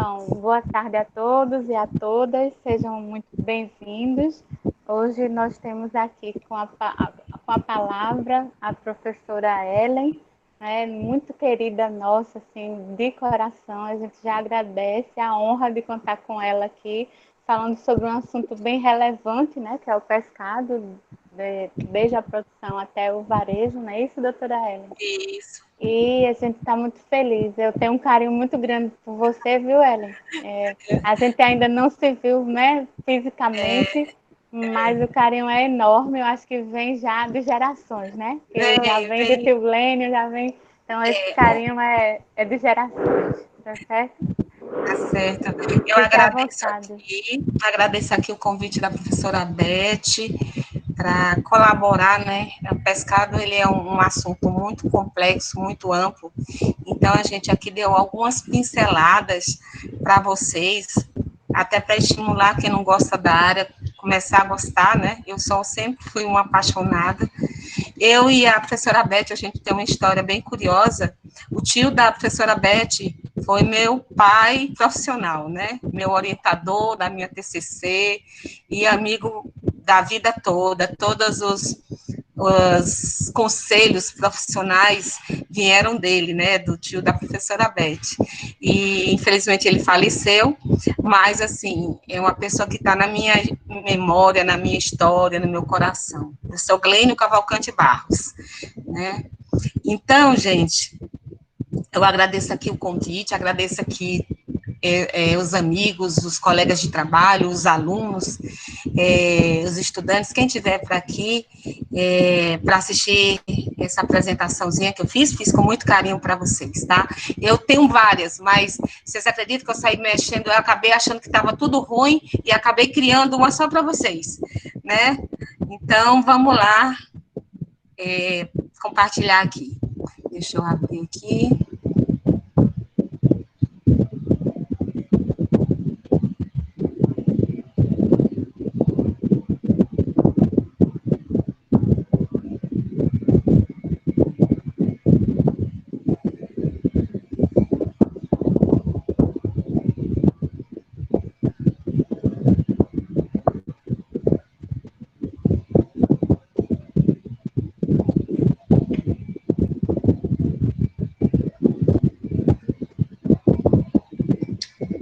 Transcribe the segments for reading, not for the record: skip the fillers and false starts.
Então, boa tarde a todos e a todas, sejam muito bem-vindos. Hoje nós temos aqui com a palavra a professora Ellen, né, muito querida nossa, assim, de coração. A gente já agradece a honra de contar com ela aqui, falando sobre um assunto bem relevante, né, que é o pescado, desde a produção até o varejo, não é isso, doutora Ellen? Isso. E a gente está muito feliz. Eu tenho um carinho muito grande por você, viu, Ellen? A gente ainda não se viu, né, fisicamente, mas o carinho é enorme. Eu acho que vem já de gerações, né? Que já Vem, vem de vem. tio Glênio, já vem. Então, esse carinho é de gerações, tá certo? Tá certo. Eu Fique à vontade. agradeço aqui o convite da professora Beth para colaborar, né? O pescado, ele é um assunto muito complexo, muito amplo, então a gente aqui deu algumas pinceladas para vocês, até para estimular quem não gosta da área, começar a gostar, né? Sempre fui uma apaixonada. Eu e a professora Beth, a gente tem uma história bem curiosa. O tio da professora Beth foi meu pai profissional, né? Meu orientador da minha TCC e amigo da vida toda. Todos os conselhos profissionais vieram dele, né? Do tio da professora Beth. E, infelizmente, ele faleceu, mas, assim, é uma pessoa que está na minha memória, na minha história, no meu coração. Eu sou Glênio Cavalcante Barros, né? Então, gente, eu agradeço aqui o convite, agradeço aqui os amigos, os colegas de trabalho, os alunos, os estudantes, quem tiver por aqui para assistir essa apresentaçãozinha que eu fiz com muito carinho para vocês, tá? Eu tenho várias, mas vocês acreditam que eu saí mexendo, eu acabei achando que estava tudo ruim e acabei criando uma só para vocês, né? Então, vamos lá compartilhar aqui. Deixa eu abrir aqui.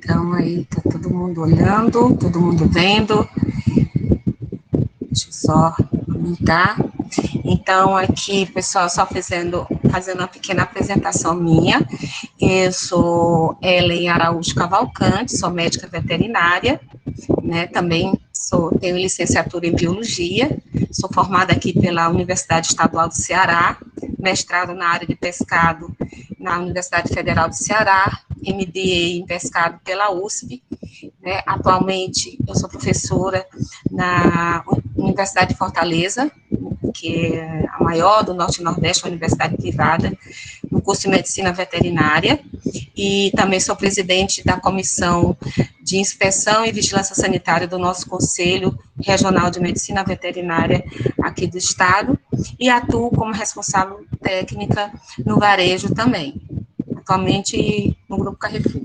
Então, aí tá todo mundo olhando, todo mundo vendo. Deixa eu só aumentar. Então, aqui, pessoal, só fazendo uma pequena apresentação minha. Eu sou Ellen Araújo Cavalcante, sou médica veterinária, né? Também tenho licenciatura em biologia, sou formada aqui pela Universidade Estadual do Ceará, mestrado na área de pescado na Universidade Federal do Ceará, MBA em pescado pela USP, né? Atualmente, eu sou professora na Universidade de Fortaleza, que é a maior do Norte e Nordeste, uma universidade privada, no curso de Medicina Veterinária, e também sou presidente da Comissão de Inspeção e Vigilância Sanitária do nosso Conselho Regional de Medicina Veterinária aqui do Estado, e atuo como responsável técnica no varejo também, atualmente no Grupo Carrefour.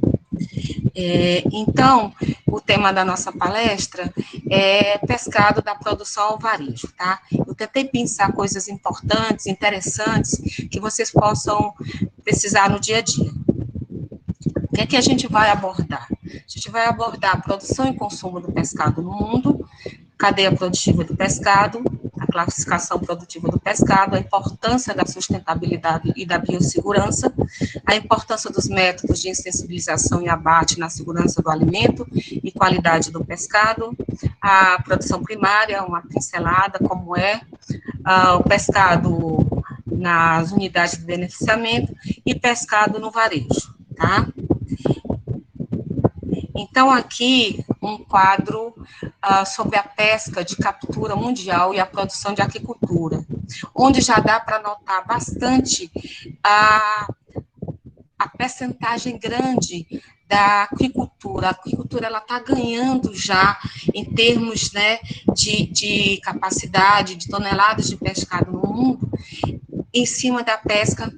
Então, o tema da nossa palestra é pescado da produção ao varejo, tá? Eu tentei pensar coisas importantes, interessantes, que vocês possam precisar no dia a dia. O que é que a gente vai abordar? A gente vai abordar a produção e consumo do pescado no mundo, cadeia produtiva do pescado, a classificação produtiva do pescado, a importância da sustentabilidade e da biossegurança, a importância dos métodos de sensibilização e abate na segurança do alimento e qualidade do pescado, a produção primária, uma pincelada, como é o pescado nas unidades de beneficiamento e pescado no varejo, tá? Então, aqui, um quadro sobre a pesca de captura mundial e a produção de aquicultura, onde já dá para notar bastante a percentagem grande da aquicultura. A aquicultura está ganhando já em termos, né, de capacidade, de toneladas de pescado no mundo, em cima da pesca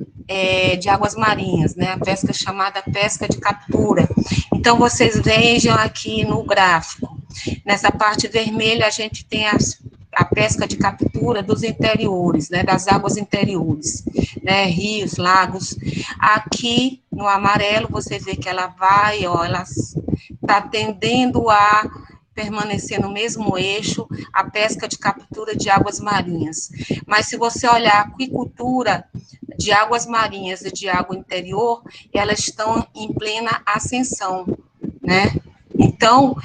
de águas marinhas, né? A pesca chamada pesca de captura. Então, vocês vejam aqui no gráfico, nessa parte vermelha a gente tem a pesca de captura dos interiores, né, das águas interiores, né, rios, lagos. Aqui, no amarelo, você vê que ela vai, ó, ela está tendendo a permanecer no mesmo eixo, a pesca de captura de águas marinhas. Mas se você olhar a aquicultura de águas marinhas e de água interior, elas estão em plena ascensão, né? Então,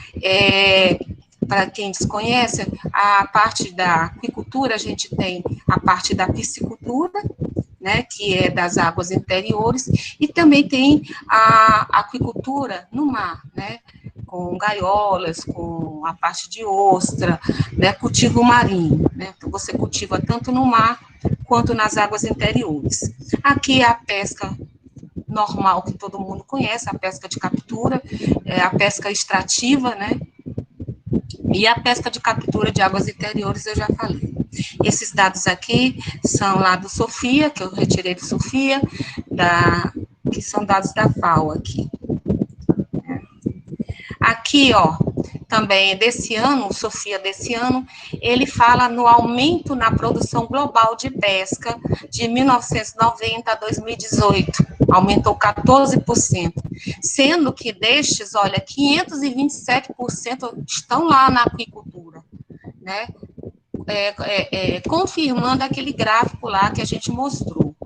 para quem desconhece, a parte da aquicultura, a gente tem a parte da piscicultura, né, que é das águas interiores, e também tem a aquicultura no mar, né, com gaiolas, com a parte de ostra, né, cultivo marinho, né, então você cultiva tanto no mar quanto nas águas interiores. Aqui é a pesca normal que todo mundo conhece, a pesca de captura, a pesca extrativa, né, e a pesca de captura de águas interiores eu já falei. Esses dados aqui são lá do Sofia, que eu retirei do Sofia, que são dados da FAO aqui. Aqui, ó, também desse ano, o Sofia desse ano, ele fala no aumento na produção global de pesca de 1990 a 2018, aumentou 14%, sendo que destes, olha, 527% estão lá na aquicultura, né? Confirmando aquele gráfico lá que a gente mostrou.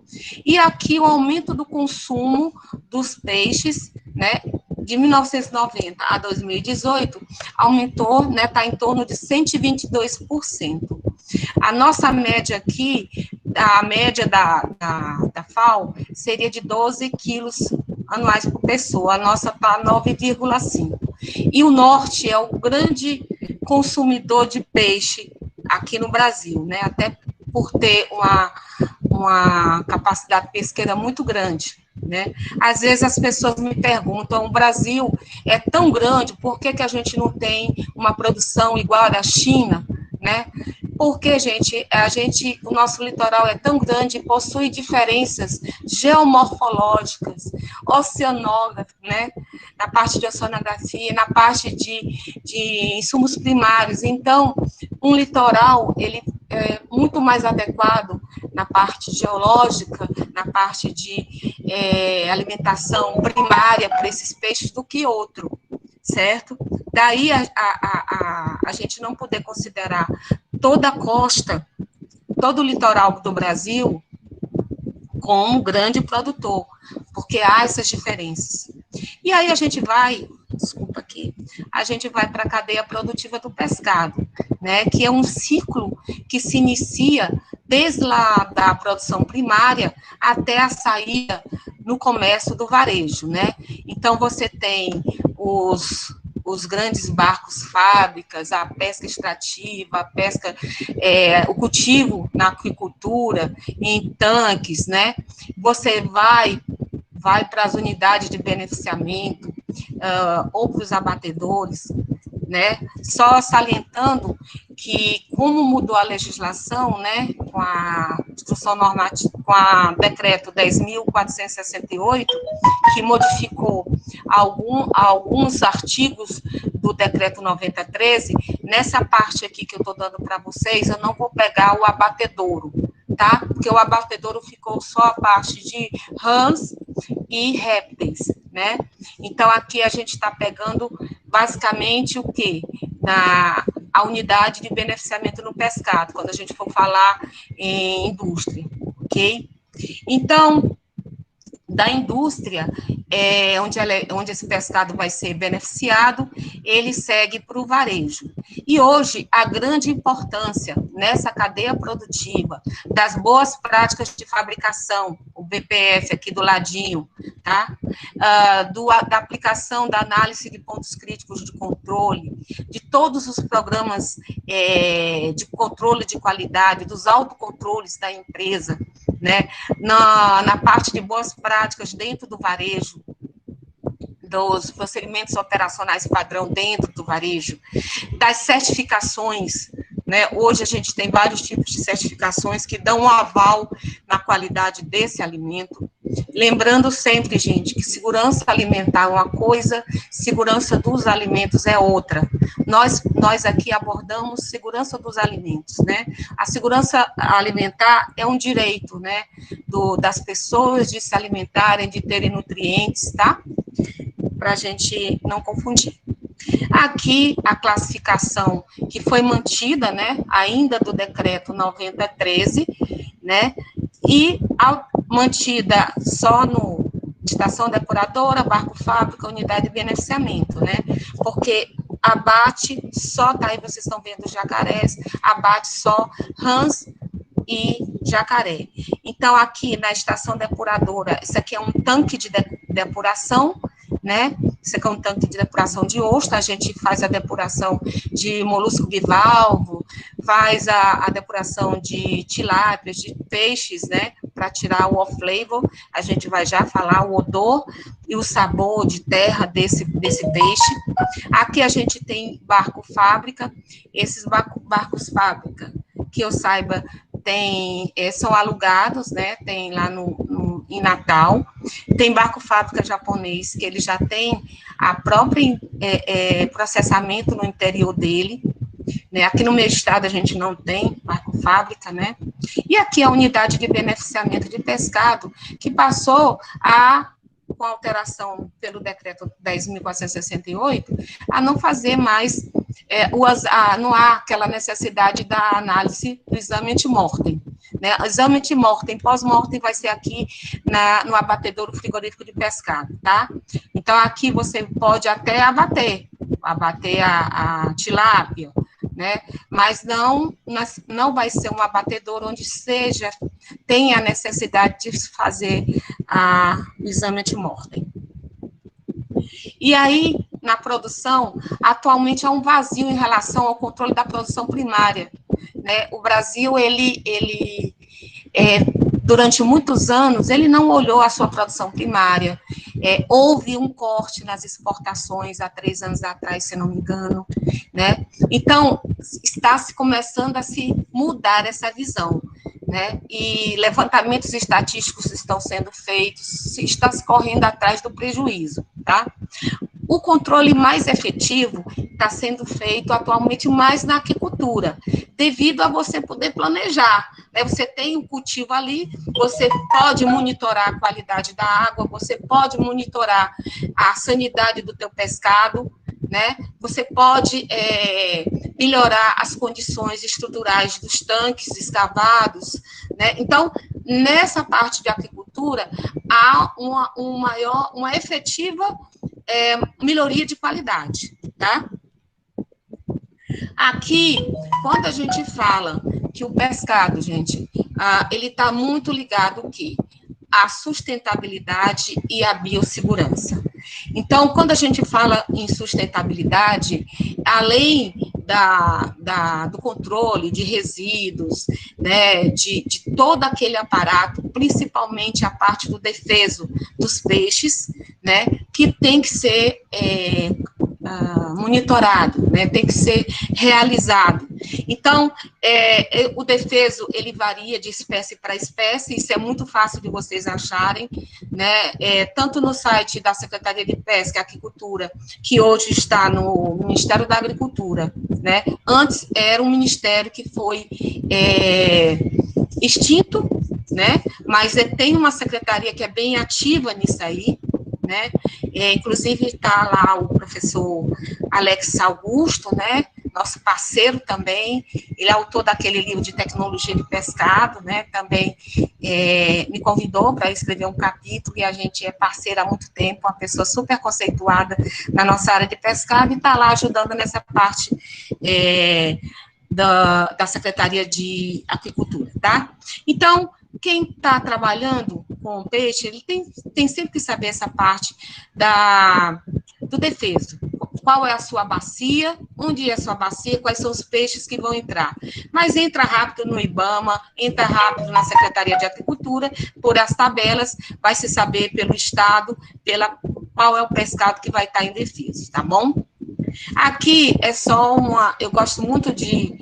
E aqui o aumento do consumo dos peixes, né, de 1990 a 2018, aumentou, né, está em torno de 122%. A nossa média aqui, a média da FAO, seria de 12 quilos anuais por pessoa, a nossa está 9,5. E o norte é o grande consumidor de peixe aqui no Brasil, né, até por ter uma capacidade pesqueira muito grande, né? Às vezes as pessoas me perguntam, o Brasil é tão grande, por que a gente não tem uma produção igual a da China, né? Porque, gente, o nosso litoral é tão grande e possui diferenças geomorfológicas, oceanógrafas, né? Na parte de oceanografia, na parte de insumos primários. Então, um litoral, ele é muito mais adequado na parte geológica, na parte de alimentação primária para esses peixes do que outro, certo? Daí a gente não poder considerar toda a costa, todo o litoral do Brasil como um grande produtor, porque há essas diferenças. E aí a gente vai para a cadeia produtiva do pescado, né, que é um ciclo que se inicia desde lá da produção primária até a saída no comércio do varejo, né? Então, você tem os grandes barcos fábricas, a pesca extrativa, a pesca, o cultivo na aquicultura, em tanques, né? Você vai para as unidades de beneficiamento, ou para os abatedores, né? Só salientando que, como mudou a legislação, né, com a instrução normativa, com a decreto 10.468, que modificou alguns artigos do decreto 9013, nessa parte aqui que eu estou dando para vocês, eu não vou pegar o abatedouro, tá? Porque o abatedouro ficou só a parte de rãs e répteis, né? Então, aqui a gente está pegando basicamente o quê? A unidade de beneficiamento no pescado, quando a gente for falar em indústria, ok? Então, da indústria, onde esse pescado vai ser beneficiado, ele segue para o varejo. E hoje, a grande importância nessa cadeia produtiva, das boas práticas de fabricação, o BPF aqui do ladinho, tá? Da aplicação da análise de pontos críticos de controle, de todos os programas de controle de qualidade, dos autocontroles da empresa, né? Na parte de boas práticas dentro do varejo, dos procedimentos operacionais padrão dentro do varejo, das certificações, né? Hoje a gente tem vários tipos de certificações que dão um aval na qualidade desse alimento. Lembrando sempre, gente, que segurança alimentar é uma coisa, segurança dos alimentos é outra. Nós aqui abordamos segurança dos alimentos, né? A segurança alimentar é um direito, né, das pessoas de se alimentarem, de terem nutrientes, tá? Para a gente não confundir. Aqui, a classificação que foi mantida, né, ainda do decreto 9013, né, e mantida só no estação depuradora, barco fábrica, unidade de beneficiamento, né, porque abate só, tá aí vocês estão vendo os jacarés, abate só rãs e jacaré. Então, aqui na estação depuradora, isso aqui é um tanque de depuração, né? Isso aqui é um tanque de depuração de ostra, a gente faz a depuração de molusco bivalvo, faz a depuração de tilápias, de peixes, né? Para tirar o off-flavor, a gente vai já falar o odor e o sabor de terra desse peixe. Aqui a gente tem barco fábrica, esses barcos fábrica, que eu saiba, são alugados, né? Tem lá em Natal. Tem barco fábrica japonês, que ele já tem a própria processamento no interior dele, né? Aqui no meu estado a gente não tem barco fábrica, né? E aqui a unidade de beneficiamento de pescado, que passou com a alteração pelo decreto 10.468, a não fazer mais, não há aquela necessidade da análise do exame antemortem, né? O exame antemortem, pós-mortem, vai ser aqui no abatedouro frigorífico de pescado, tá? Então, aqui você pode até abater a tilápia, né? Mas não vai ser um abatedouro onde tenha a necessidade de fazer o exame antemortem. E aí, na produção, atualmente há um vazio em relação ao controle da produção primária, né? O Brasil, durante muitos anos, ele não olhou a sua produção primária. Houve um corte nas exportações há 3 anos atrás, se não me engano, né? Então, está se começando a se mudar essa visão, né? E levantamentos estatísticos estão sendo feitos, está se correndo atrás do prejuízo, tá? O controle mais efetivo está sendo feito atualmente mais na aquicultura, devido a você poder planejar, né? Você tem um cultivo ali, você pode monitorar a qualidade da água, você pode monitorar a sanidade do teu pescado, né? Você pode melhorar as condições estruturais dos tanques escavados, né? Então, nessa parte de aquicultura, há uma efetiva melhoria de qualidade, tá? Aqui, quando a gente fala que o pescado, gente, ele está muito ligado o quê? A sustentabilidade e a biossegurança. Então, quando a gente fala em sustentabilidade, além do controle de resíduos, né, de todo aquele aparato, principalmente a parte do defeso dos peixes, né, que tem que ser monitorado, né, tem que ser realizado. Então, o defeso, ele varia de espécie para espécie, isso é muito fácil de vocês acharem, né, tanto no site da Secretaria de Pesca e Aquicultura, que hoje está no Ministério da Agricultura, né, antes era um ministério que foi extinto, né, mas tem uma secretaria que é bem ativa nisso aí, né, inclusive está lá o professor Alex Augusto, né, nosso parceiro também, ele é autor daquele livro de tecnologia de pescado, né, também me convidou para escrever um capítulo, e a gente é parceira há muito tempo, uma pessoa super conceituada na nossa área de pescado, e está lá ajudando nessa parte da Secretaria de Aquicultura, tá? Então, quem está trabalhando com peixe, ele tem sempre que saber essa parte do defeso. Qual é a sua bacia, onde é a sua bacia, quais são os peixes que vão entrar. Mas entra rápido no IBAMA, entra rápido na Secretaria de Agricultura, por as tabelas, vai se saber pelo estado, qual é o pescado que vai estar indefeso, tá bom? Aqui é só eu gosto muito de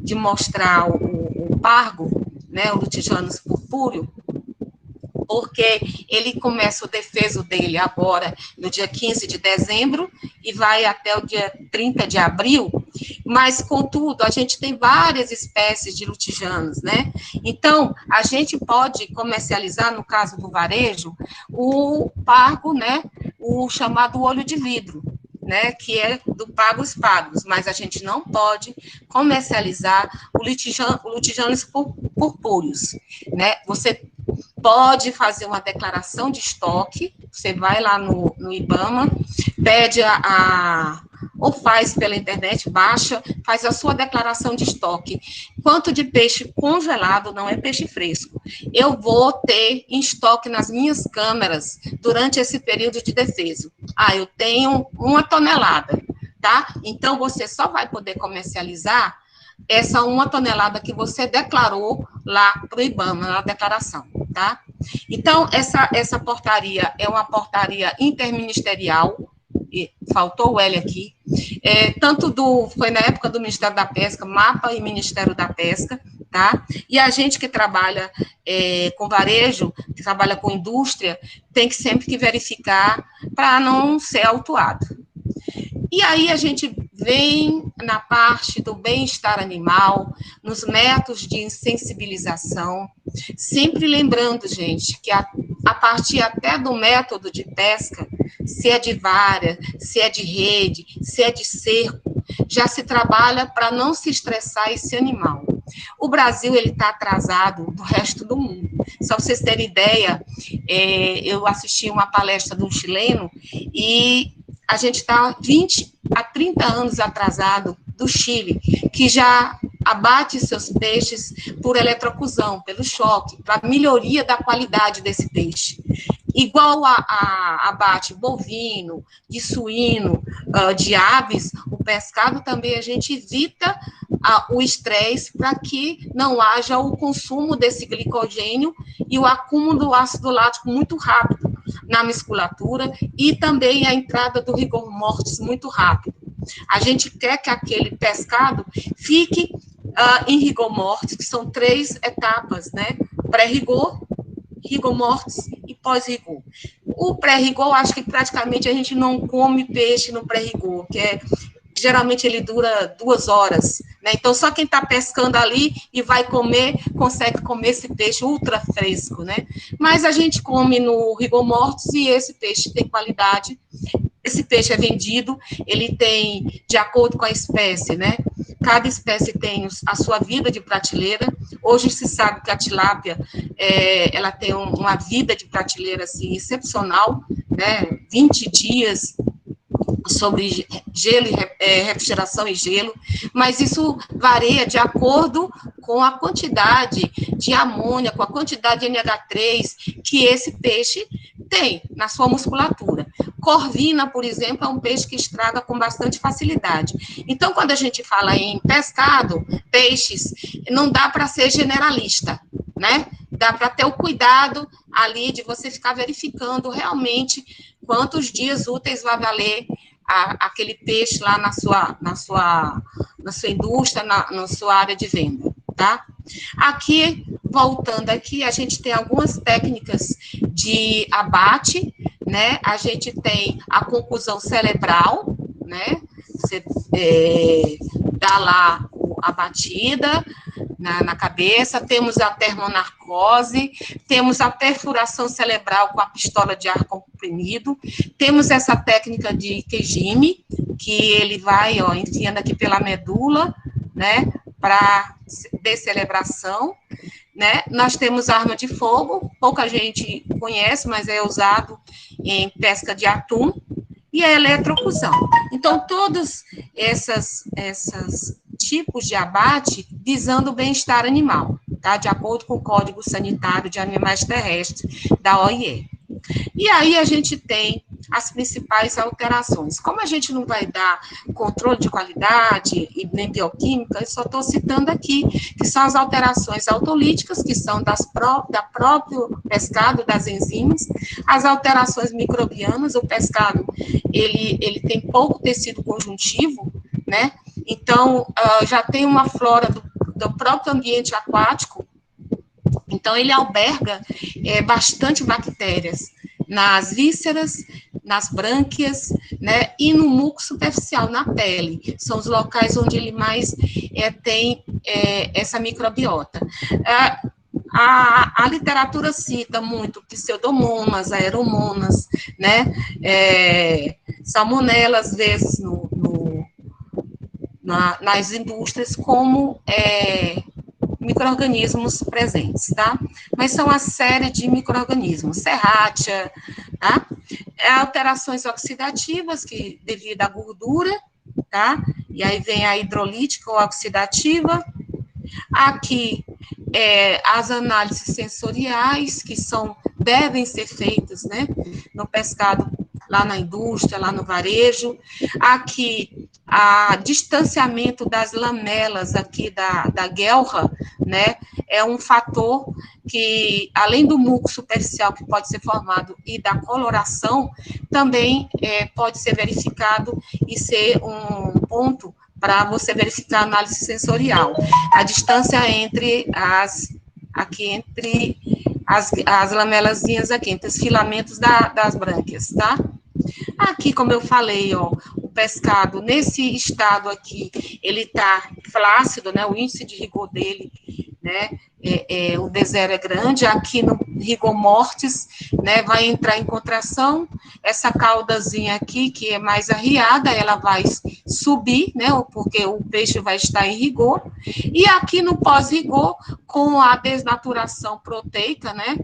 de mostrar o pargo, né, o Lutijanus purpúreo, porque ele começa o defeso dele agora no dia 15 de dezembro e vai até o dia 30 de abril, mas, contudo, a gente tem várias espécies de lutijanos, né? Então, a gente pode comercializar, no caso do varejo, o pargo, né, o chamado olho de vidro, né, que é do Pagos Pagos, mas a gente não pode comercializar o Lutijanus purpúreos, né? Você pode fazer uma declaração de estoque, você vai lá no IBAMA, pede ou faz pela internet, baixa, faz a sua declaração de estoque. Quanto de peixe congelado, não é peixe fresco, eu vou ter em estoque nas minhas câmeras durante esse período de defeso. Ah, eu tenho 1 tonelada, tá? Então, você só vai poder comercializar essa 1 tonelada que você declarou lá para o IBAMA, na declaração, tá? Então, essa portaria é uma portaria interministerial, e faltou o L aqui, foi na época do Ministério da Pesca, MAPA e Ministério da Pesca, tá? E a gente que trabalha com varejo, que trabalha com indústria, tem que sempre que verificar para não ser autuado. E aí a gente vem na parte do bem-estar animal, nos métodos de sensibilização, sempre lembrando, gente, que a partir até do método de pesca, se é de vara, se é de rede, se é de cerco, já se trabalha para não se estressar esse animal. O Brasil, ele está atrasado do resto do mundo. Só para vocês terem ideia, eu assisti uma palestra de um chileno e a gente está 20 a 30 anos atrasado do Chile, que já abate seus peixes por eletrocusão, pelo choque, para melhoria da qualidade desse peixe. Igual a abate bovino, de suíno, de aves, o pescado também a gente evita o estresse para que não haja o consumo desse glicogênio e o acúmulo do ácido lático muito rápido na musculatura e também a entrada do rigor mortis muito rápido. A gente quer que aquele pescado fique em rigor mortis, que são 3 etapas, né? Pré-rigor, rigor mortis e pós-rigor. O pré-rigor, acho que praticamente a gente não come peixe no pré-rigor, que geralmente ele dura 2 horas, né? Então, só quem está pescando ali e vai comer, consegue comer esse peixe ultra fresco, né? Mas a gente come no rigor mortis e esse peixe tem qualidade. Esse peixe é vendido, ele tem, de acordo com a espécie, né? Cada espécie tem a sua vida de prateleira. Hoje se sabe que a tilápia, ela tem uma vida de prateleira, assim, excepcional, né? 20 dias sobre gelo, refrigeração e gelo, mas isso varia de acordo com a quantidade de amônia, com a quantidade de NH3 que esse peixe tem na sua musculatura. Corvina, por exemplo, é um peixe que estraga com bastante facilidade. Então, quando a gente fala em pescado, peixes, não dá para ser generalista, né? Dá para ter o cuidado ali de você ficar verificando realmente quantos dias úteis vai valer aquele peixe lá na sua indústria, na sua área de venda, tá? Aqui, voltando aqui, a gente tem algumas técnicas de abate, né? A gente tem a conclusão cerebral, né? Você dá lá a batida na cabeça, temos a termonarcose, temos a perfuração cerebral com a pistola de ar comprimido, temos essa técnica de Kejime, que ele vai, enfiando aqui pela medula, né, para descerebração, né? Nós temos arma de fogo, pouca gente conhece, mas é usado em pesca de atum, e a eletrocusão. Então, todos esses tipos de abate visando o bem-estar animal, tá? De acordo com o Código Sanitário de Animais Terrestres da OIE. E aí a gente tem as principais alterações. Como a gente não vai dar controle de qualidade e nem bioquímica, eu só estou citando aqui, que são as alterações autolíticas, que são da próprio pescado, das enzimas, as alterações microbianas, o pescado, ele tem pouco tecido conjuntivo, né? Então, já tem uma flora do próprio ambiente aquático. Então, ele alberga bastante bactérias nas vísceras, nas brânquias, né, e no muco superficial, na pele. São os locais onde ele mais tem essa microbiota. A literatura cita muito pseudomonas, aeromonas, né, salmonela, às vezes, nas indústrias, como micro-organismos presentes, tá? Mas são uma série de micro-organismos, serrátia, tá? Alterações oxidativas, que devido à gordura, tá? E aí vem a hidrolítica ou oxidativa. Aqui, as análises sensoriais, que devem ser feitas, né? No pescado, lá na indústria, lá no varejo. Aqui, a distanciamento das lamelas aqui da guelra, né, é um fator que, além do muco superficial que pode ser formado e da coloração, também pode ser verificado e ser um ponto para você verificar a análise sensorial. A distância entre as lamelazinhas aqui, entre os filamentos das brânquias, tá? Aqui, como eu falei, ó, o pescado, nesse estado aqui, ele está flácido, né, o índice de rigor dele, né, o D0 é grande. Aqui no rigor mortis, né, vai entrar em contração, essa caudazinha aqui, que é mais arriada, ela vai subir, né, porque o peixe vai estar em rigor, e aqui no pós-rigor, com a desnaturação proteica, né,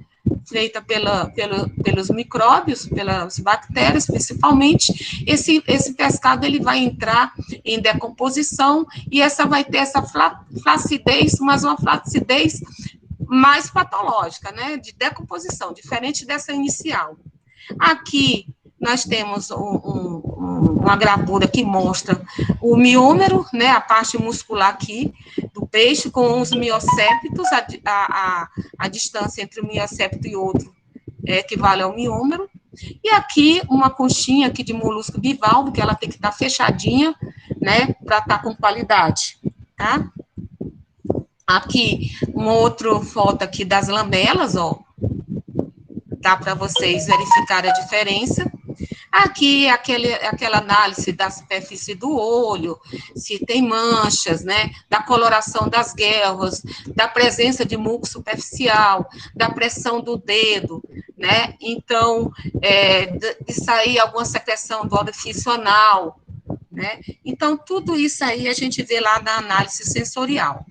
feita pelos micróbios, pelas bactérias, principalmente, esse pescado ele vai entrar em decomposição, e essa vai ter essa flacidez, mas uma flacidez mais patológica, né, de decomposição, diferente dessa inicial. Aqui nós temos uma gravura que mostra o miômero, né, a parte muscular aqui do peixe, com os miocéptos, a distância entre um miocépito e outro equivale ao miômero. E aqui uma conchinha aqui de molusco bivalvo, que ela tem que estar fechadinha, né, para estar com qualidade, tá? Aqui, uma outra foto aqui das lamelas, ó, dá para vocês verificarem a diferença. Aqui, aquela análise da superfície do olho, se tem manchas, né, da coloração das guelras, da presença de muco superficial, da pressão do dedo, né, então, de sair alguma secreção do orifício anal, né, então, tudo isso aí a gente vê lá na análise sensorial.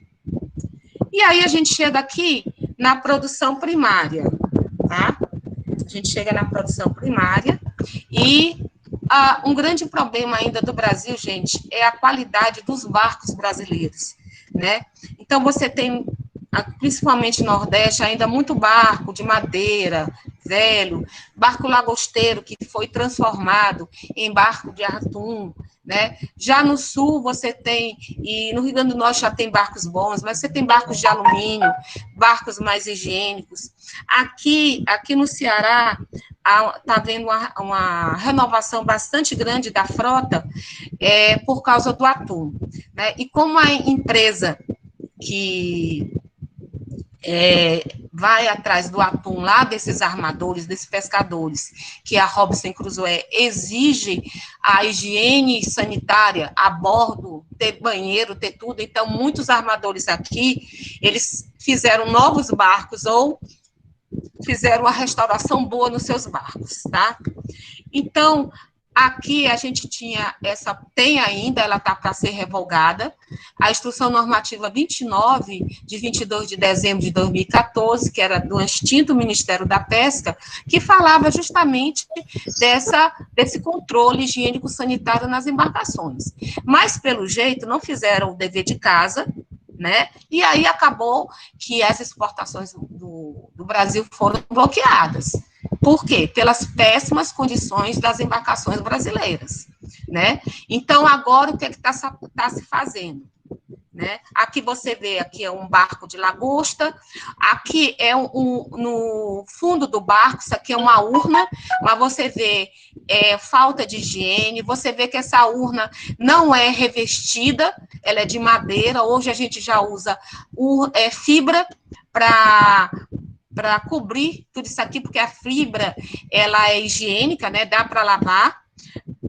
E aí a gente chega aqui na produção primária, tá? A gente chega na produção primária e um grande problema ainda do Brasil, gente, é a qualidade dos barcos brasileiros, né? Então, você tem, principalmente no Nordeste, ainda muito barco de madeira, velho, barco lagosteiro que foi transformado em barco de atum, né? Já no Sul você tem, e no Rio Grande do Norte já tem barcos bons, mas você tem barcos de alumínio, barcos mais higiênicos. Aqui no Ceará, está havendo uma renovação bastante grande da frota por causa do atum, né? E como a empresa que vai atrás do atum lá desses armadores, desses pescadores, que a Robinson Crusoe exige a higiene sanitária a bordo, ter banheiro, ter tudo, então muitos armadores aqui, eles fizeram novos barcos ou fizeram uma restauração boa nos seus barcos, tá? Então, aqui a gente tem ainda, ela está para ser revogada, a Instrução Normativa 29, de 22 de dezembro de 2014, que era do extinto Ministério da Pesca, que falava justamente desse controle higiênico-sanitário nas embarcações. Mas, pelo jeito, não fizeram o dever de casa, né? E aí acabou que as exportações do Brasil foram bloqueadas. Por quê? Pelas péssimas condições das embarcações brasileiras, né? Então, agora, o que está se fazendo? né? Aqui você vê, aqui é um barco de lagosta, aqui é no fundo do barco, isso aqui é uma urna, mas você vê falta de higiene, você vê que essa urna não é revestida, ela é de madeira, hoje a gente já usa fibra para cobrir tudo isso aqui, porque a fibra, ela é higiênica, né, dá para lavar,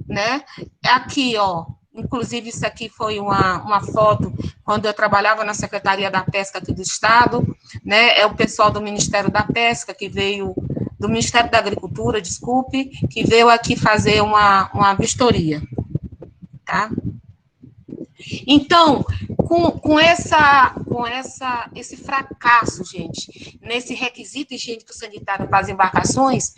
né, aqui, ó, inclusive isso aqui foi uma foto quando eu trabalhava na Secretaria da Pesca aqui do Estado, né, é o pessoal do Ministério da Pesca que veio, do Ministério da Agricultura, desculpe, que veio aqui fazer uma vistoria, tá? Então, esse fracasso, gente, nesse requisito higiênico-sanitário para as embarcações,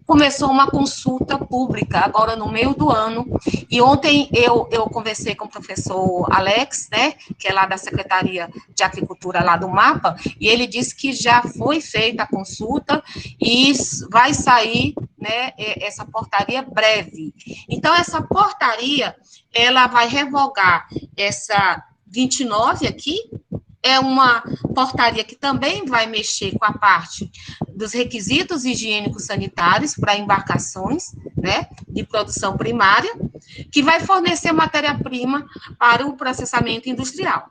começou uma consulta pública, agora no meio do ano, e ontem eu conversei com o professor Alex, né, que é lá da Secretaria de Agricultura, lá do MAPA, e ele disse que já foi feita a consulta e vai sair, né, essa portaria breve. Então, essa portaria, ela vai revogar essa 29 aqui, é uma portaria que também vai mexer com a parte dos requisitos higiênicos sanitários para embarcações, né, de produção primária, que vai fornecer matéria-prima para o processamento industrial.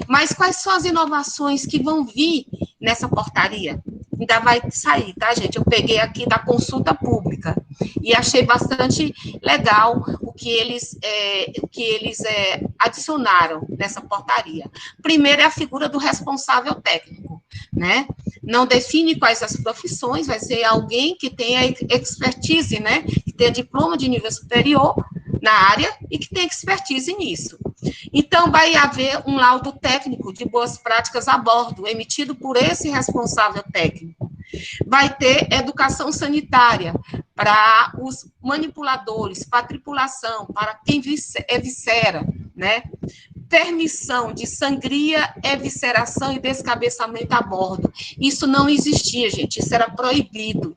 Mas quais são as inovações que vão vir nessa portaria? Ainda vai sair, tá, gente? Eu peguei aqui da consulta pública e achei bastante legal o que eles adicionaram nessa portaria. Primeiro é a figura do responsável técnico, né? Não define quais as profissões, vai ser alguém que tenha expertise, né? Que tenha diploma de nível superior na área e que tenha expertise nisso. Então, vai haver um laudo técnico de boas práticas a bordo, emitido por esse responsável técnico. Vai ter educação sanitária para os manipuladores, para a tripulação, para quem eviscera, né? Permissão de sangria, evisceração e descabeçamento a bordo. Isso não existia, gente, isso era proibido.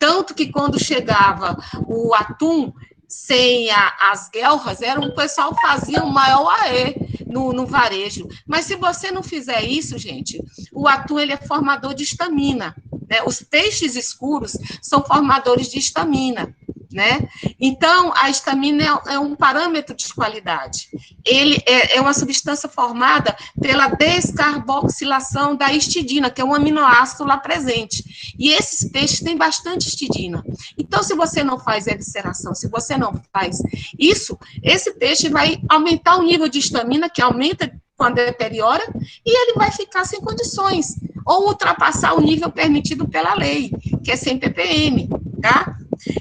Tanto que quando chegava o atum sem as guelras, o pessoal fazia o maior aê no varejo. Mas se você não fizer isso, gente, o atum ele é formador de histamina, né? Os peixes escuros são formadores de histamina, né? Então, a histamina é um parâmetro de qualidade. Ele é uma substância formada pela descarboxilação da histidina, que é um aminoácido lá presente. E esses peixes têm bastante histidina. Então, se você não faz evisceração, se você não faz isso, esse peixe vai aumentar o nível de histamina, que aumenta quando deteriora, e ele vai ficar sem condições, ou ultrapassar o nível permitido pela lei, que é 100 ppm, tá?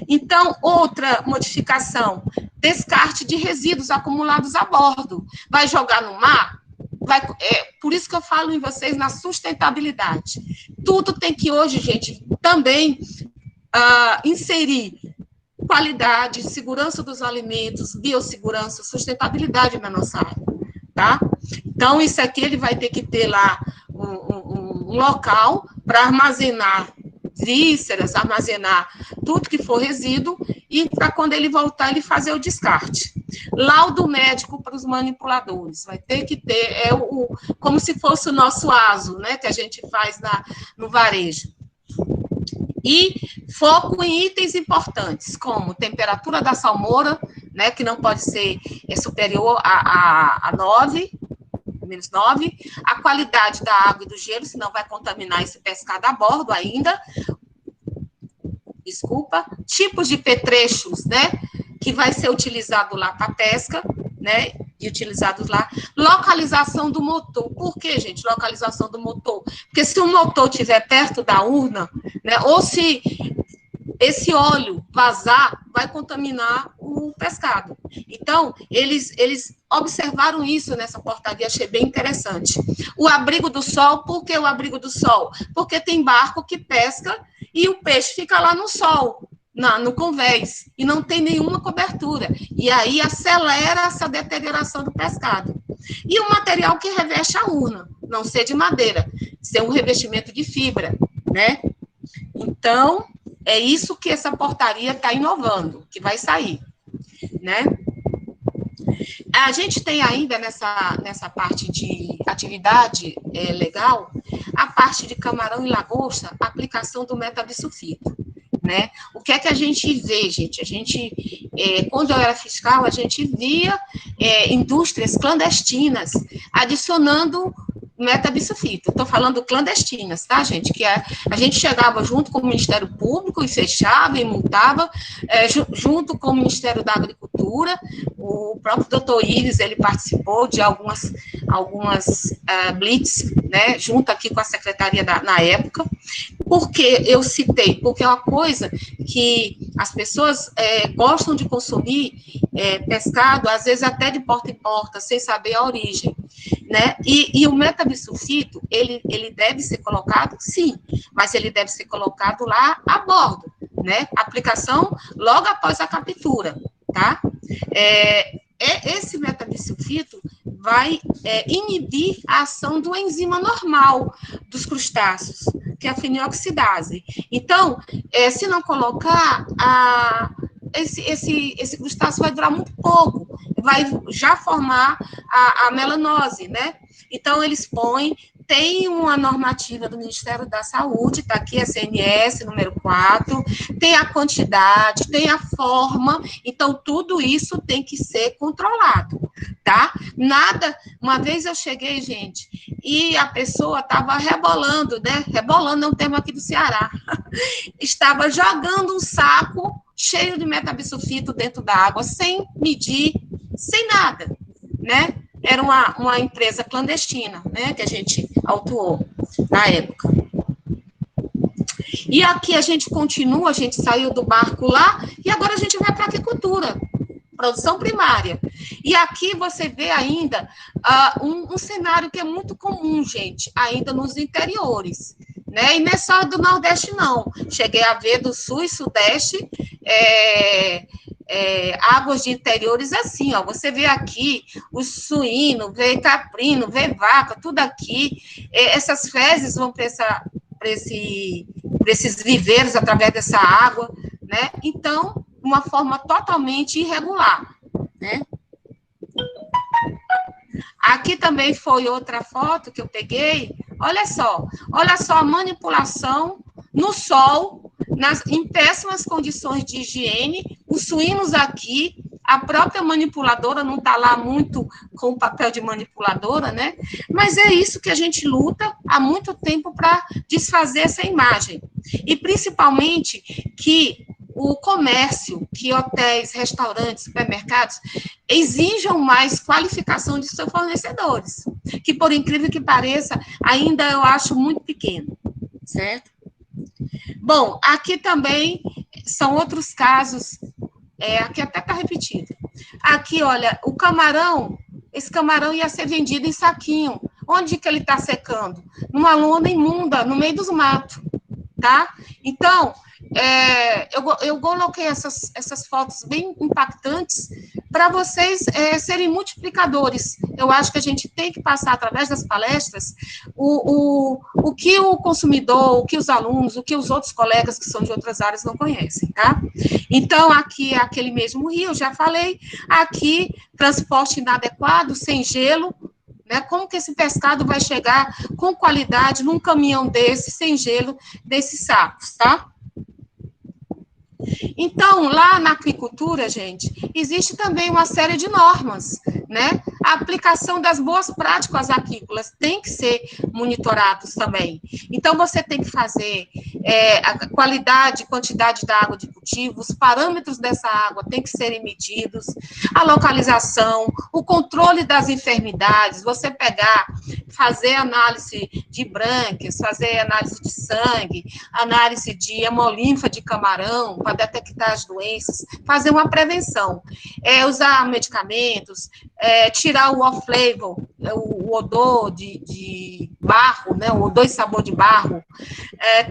Então, outra modificação, descarte de resíduos acumulados a bordo. Vai jogar no mar? Por isso que eu falo em vocês na sustentabilidade. Tudo tem que hoje, gente, também inserir qualidade, segurança dos alimentos, biossegurança, sustentabilidade na nossa área, tá? Então, isso aqui ele vai ter que ter lá um local para armazenar vísceras, armazenar tudo que for resíduo, e para quando ele voltar, ele fazer o descarte. Laudo médico para os manipuladores, vai ter que ter, como se fosse o nosso ASO, né, que a gente faz no varejo. E foco em itens importantes, como temperatura da salmoura, né, que não pode ser superior a 9, menos 9, a qualidade da água e do gelo, senão vai contaminar esse pescado a bordo ainda, tipos de petrechos, né, que vai ser utilizado lá para pesca, né, e utilizados lá, localização do motor. Por que, gente, localização do motor? Porque se o motor estiver perto da urna, né, ou se esse óleo vazar, vai contaminar o pescado. Então, eles observaram isso nessa portaria, achei bem interessante. O abrigo do sol, por que o abrigo do sol? Porque tem barco que pesca e o peixe fica lá no sol, no convés, e não tem nenhuma cobertura. E aí acelera essa deterioração do pescado. E o material que reveste a urna, não ser de madeira, ser um revestimento de fibra, né? Então, é isso que essa portaria está inovando, que vai sair, né? A gente tem ainda nessa parte de atividade legal, a parte de camarão e lagosta, a aplicação do metabisulfito, né? O que é que a gente vê, gente? A gente, quando eu era fiscal, a gente via indústrias clandestinas adicionando metabisulfito. Estou falando clandestinas, tá, gente? Que a gente chegava junto com o Ministério Público e fechava e multava, junto com o Ministério da Agricultura. O próprio doutor Iris, ele participou de algumas blitz, né, junto aqui com a secretaria na época. Por que eu citei? Porque é uma coisa que as pessoas gostam de consumir pescado, às vezes até de porta em porta, sem saber a origem, né? E o metabisulfito, ele deve ser colocado, sim, mas ele deve ser colocado lá a bordo, né? Aplicação logo após a captura, tá? Esse metabisulfito vai inibir a ação do enzima normal dos crustáceos, que é a fenioxidase. Então, se não colocar, esse crustáceo vai durar muito pouco, vai já formar a melanose, né? Então, eles põem, tem uma normativa do Ministério da Saúde, está aqui a CNS, número 4, tem a quantidade, tem a forma, então, tudo isso tem que ser controlado, tá? Nada, uma vez eu cheguei, gente, e a pessoa estava rebolando, né? Rebolando é um termo aqui do Ceará. Estava jogando um saco cheio de metabisulfito dentro da água, sem medir, sem nada, né? Era uma empresa clandestina, né, que a gente autuou na época. E aqui a gente continua, a gente saiu do barco lá, e agora a gente vai para a aquicultura, produção primária. E aqui você vê ainda um cenário que é muito comum, gente, ainda nos interiores, né? E não é só do Nordeste, não. Cheguei a ver do Sul e Sudeste, águas de interiores assim, ó. Você vê aqui o suíno, vê caprino, vê vaca, tudo aqui. Essas fezes vão para esses viveiros através dessa água, né? Então, uma forma totalmente irregular, né? Aqui também foi outra foto que eu peguei. Olha só a manipulação no sol, em péssimas condições de higiene, os suínos aqui, a própria manipuladora não está lá muito com o papel de manipuladora, né? Mas é isso que a gente luta há muito tempo para desfazer essa imagem. E, principalmente, que o comércio, que hotéis, restaurantes, supermercados, exijam mais qualificação de seus fornecedores, que, por incrível que pareça, ainda eu acho muito pequeno, certo? Bom, aqui também são outros casos, aqui até está repetido. Aqui, olha, o camarão, esse camarão ia ser vendido em saquinho. Onde que ele está secando? Numa lona imunda, no meio dos matos, tá? Então, eu coloquei essas fotos bem impactantes para vocês serem multiplicadores. Eu acho que a gente tem que passar, através das palestras, o que o consumidor, o que os alunos, o que os outros colegas que são de outras áreas não conhecem, tá? Então, aqui é aquele mesmo rio, já falei, aqui, transporte inadequado, sem gelo, né? Como que esse pescado vai chegar com qualidade num caminhão desse, sem gelo, desses sacos, tá? Então, lá na aquicultura, gente, existe também uma série de normas, né? A aplicação das boas práticas aquícolas tem que ser monitorados também. Então, você tem que fazer a qualidade, quantidade da água de cultivo, os parâmetros dessa água têm que serem medidos, a localização, o controle das enfermidades, você pegar, fazer análise de brânquias, fazer análise de sangue, análise de hemolinfa de camarão, para detectar as doenças, fazer uma prevenção, usar medicamentos, tirar o off-flavor, o odor de barro, né, o odor e sabor de barro,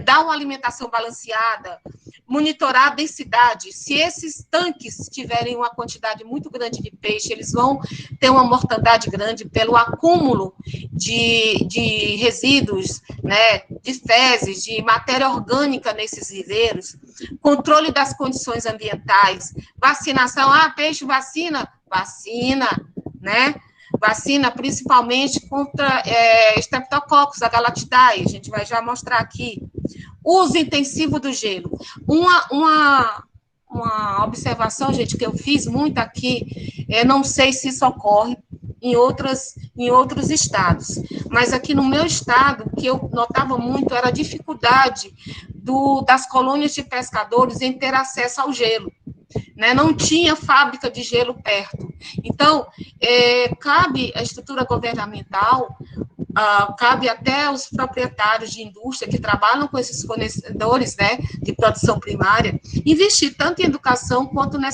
dar uma alimentação balanceada, monitorar a densidade. Se esses tanques tiverem uma quantidade muito grande de peixe, eles vão ter uma mortandade grande pelo acúmulo de resíduos, né, de fezes, de matéria orgânica nesses viveiros, controle das condições ambientais, vacinação, peixe vacina, né? Vacina principalmente contra Streptococcus, a Galactidae, a gente vai já mostrar aqui. Uso intensivo do gelo. Uma observação, gente, que eu fiz muito aqui, não sei se isso ocorre em outros estados, mas aqui no meu estado, o que eu notava muito era a dificuldade das colônias de pescadores em ter acesso ao gelo, né? Não tinha fábrica de gelo perto. Então, cabe à estrutura governamental, cabe até os proprietários de indústria que trabalham com esses fornecedores, né, de produção primária, investir tanto em educação quanto na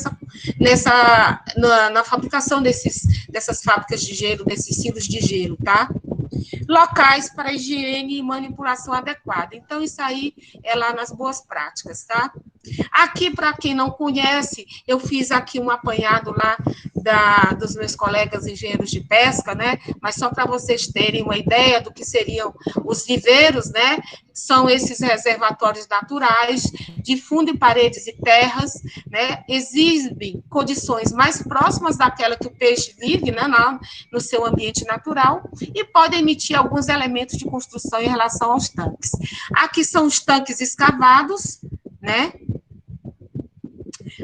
fabricação dessas fábricas de gelo, desses silos de gelo, tá? Locais para higiene e manipulação adequada. Então, isso aí é lá nas boas práticas, tá? Aqui, para quem não conhece, eu fiz aqui um apanhado lá dos meus colegas engenheiros de pesca, né? Mas só para vocês terem uma ideia do que seriam os viveiros, né? São esses reservatórios naturais de fundo e paredes e terras, né? Exibem condições mais próximas daquela que o peixe vive, né? No seu ambiente natural, e podem emitir alguns elementos de construção em relação aos tanques. Aqui são os tanques escavados, né?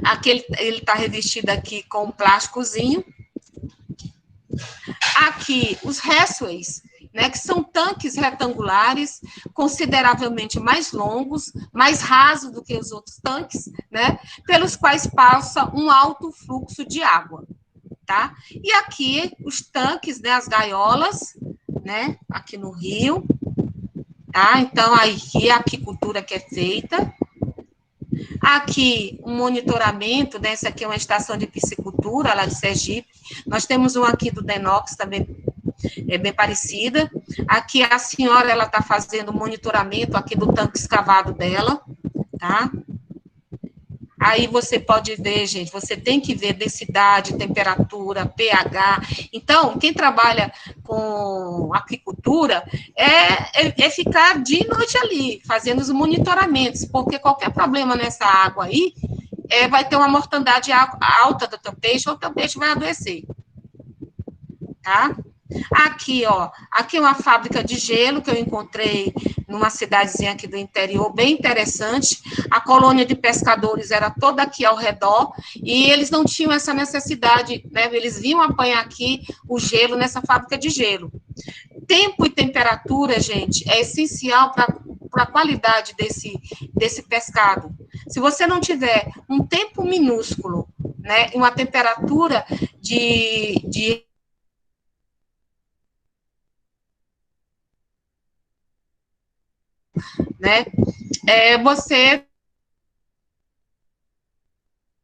Aqui ele está revestido aqui com um plásticozinho. Aqui, os Hessways, né, que são tanques retangulares, consideravelmente mais longos, mais rasos do que os outros tanques, né, pelos quais passa um alto fluxo de água, tá? E aqui, os tanques, né, as gaiolas, né, aqui no Rio, tá? Então, aí a aquicultura que é feita. Aqui, um monitoramento, né? Essa aqui é uma estação de piscicultura, lá de Sergipe. Nós temos um aqui do Denox, também é bem parecida. Aqui, a senhora, ela está fazendo monitoramento aqui do tanque escavado dela, tá? Aí você pode ver, gente, você tem que ver densidade, temperatura, pH. Então, quem trabalha com aquicultura é ficar dia e noite ali, fazendo os monitoramentos, porque qualquer problema nessa água aí, vai ter uma mortandade alta do teu peixe, ou o teu peixe vai adoecer. Tá? Aqui, ó, aqui é uma fábrica de gelo que eu encontrei numa cidadezinha aqui do interior, bem interessante. A colônia de pescadores era toda aqui ao redor, e eles não tinham essa necessidade, né? Eles vinham apanhar aqui o gelo nessa fábrica de gelo. Tempo e temperatura, gente, é essencial para a qualidade desse pescado. Se você não tiver um tempo minúsculo, né, uma temperatura né?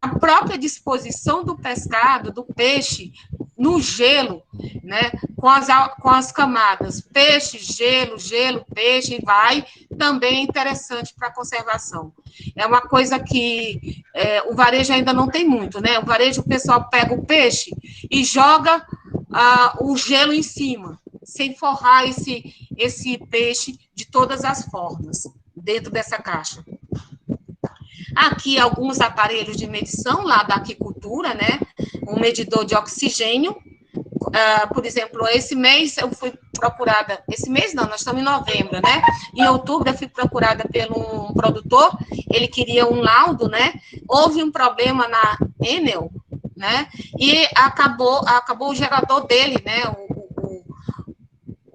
A própria disposição do pescado, do peixe, no gelo, né? Com as camadas peixe, gelo, peixe, também é interessante para a conservação. É uma coisa que o varejo ainda não tem muito, né? O varejo, o pessoal pega o peixe e joga o gelo em cima, sem forrar esse peixe de todas as formas, dentro dessa caixa. Aqui, alguns aparelhos de medição lá da aquicultura, né? Um medidor de oxigênio. Por exemplo, esse mês eu fui procurada, esse mês não, nós estamos em novembro, né? Em outubro eu fui procurada por um produtor, ele queria um laudo, né? Houve um problema na Enel, né? E acabou o gerador dele, né?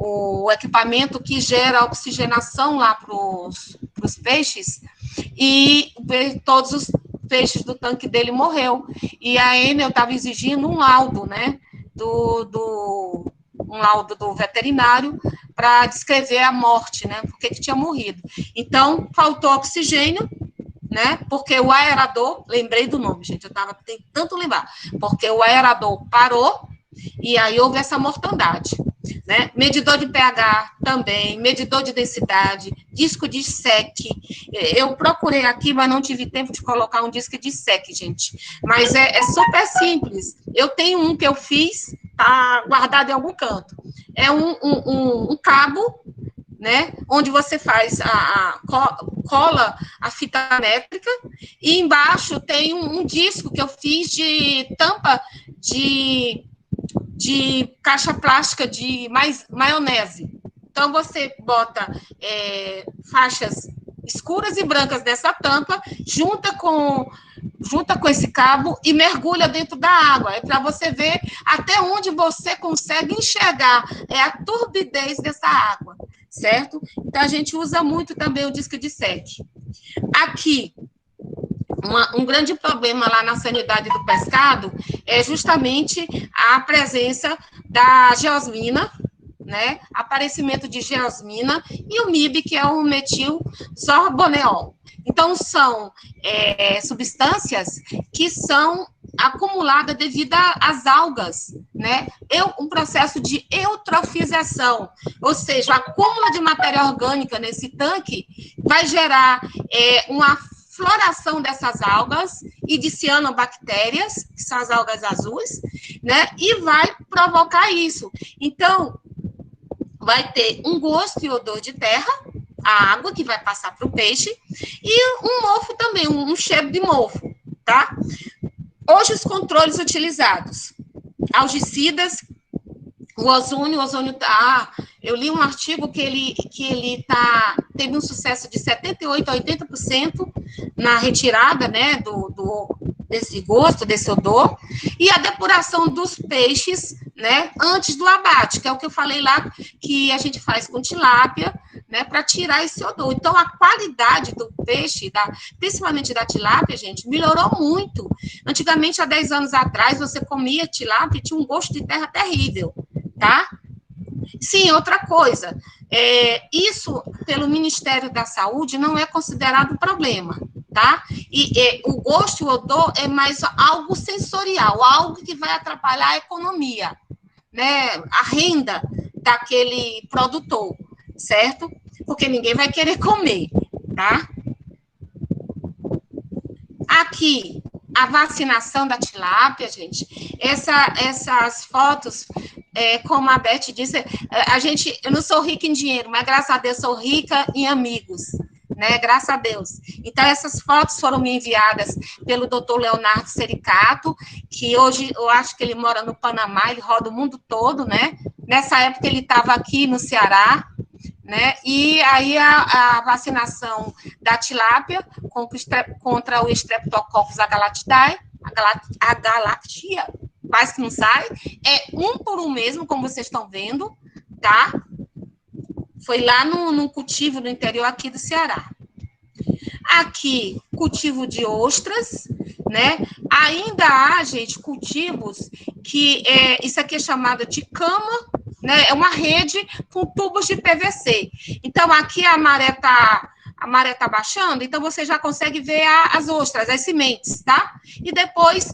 O equipamento que gera oxigenação lá para os peixes, e todos os peixes do tanque dele morreu. E a Enel estava exigindo um laudo, né? Um laudo do veterinário para descrever a morte, né? Porque que tinha morrido. Então, faltou oxigênio, né? Porque o aerador, lembrei do nome, gente, eu estava tentando lembrar, porque o aerador parou e aí houve essa mortandade, né? Medidor de pH também, medidor de densidade, disco de SEC. Eu procurei aqui, mas não tive tempo de colocar um disco de SEC, gente. Mas é super simples. Eu tenho um que eu fiz, tá guardado em algum canto. É um cabo, né? Onde você faz cola a fita métrica, e embaixo tem um disco que eu fiz de tampa de de caixa plástica de maionese. Então, você bota faixas escuras e brancas dessa tampa, junta com esse cabo e mergulha dentro da água. É para você ver até onde você consegue enxergar a turbidez dessa água, certo? Então, a gente usa muito também o disco de sec. Aqui, um grande problema lá na sanidade do pescado é justamente a presença da geosmina, né? Aparecimento de geosmina e o MIB, que é o metilsorboneol. Então, são substâncias que são acumuladas devido às algas, né? Um processo de eutrofização, ou seja, o acúmulo de matéria orgânica nesse tanque vai gerar uma floração dessas algas e de cianobactérias, que são as algas azuis, né? E vai provocar isso. Então, vai ter um gosto e odor de terra, a água que vai passar para o peixe, e um mofo também, um cheiro de mofo, tá? Hoje, os controles utilizados, algicidas, o ozônio eu li um artigo que ele teve um sucesso de 78% a 80% na retirada, né, desse gosto, desse odor, e a depuração dos peixes, né, antes do abate, que é o que eu falei lá, que a gente faz com tilápia, né, para tirar esse odor. Então, a qualidade do peixe, principalmente da tilápia, gente, melhorou muito. Antigamente, há 10 anos atrás, você comia tilápia e tinha um gosto de terra terrível, tá? Sim, outra coisa, isso, pelo Ministério da Saúde, não é considerado problema, tá? E o gosto e o odor é mais algo sensorial, algo que vai atrapalhar a economia, né? A renda daquele produtor, certo? Porque ninguém vai querer comer, tá? Aqui, a vacinação da tilápia, gente, essas fotos, como a Beth disse, eu não sou rica em dinheiro, mas graças a Deus sou rica em amigos, né, graças a Deus. Então, essas fotos foram me enviadas pelo doutor Leonardo Sericato, que hoje eu acho que ele mora no Panamá, ele roda o mundo todo, né, nessa época ele estava aqui no Ceará, né? E aí a vacinação da tilápia contra o Streptococcus agalactiae, a galactia, quase que não sai, é um por um mesmo, como vocês estão vendo, tá? Foi lá no cultivo no interior aqui do Ceará. Aqui, cultivo de ostras, né? Ainda há, gente, cultivos que isso aqui é chamado de cama, né? É uma rede com tubos de PVC. Então, aqui a maré tá baixando, então você já consegue ver as ostras, as sementes, tá? E depois,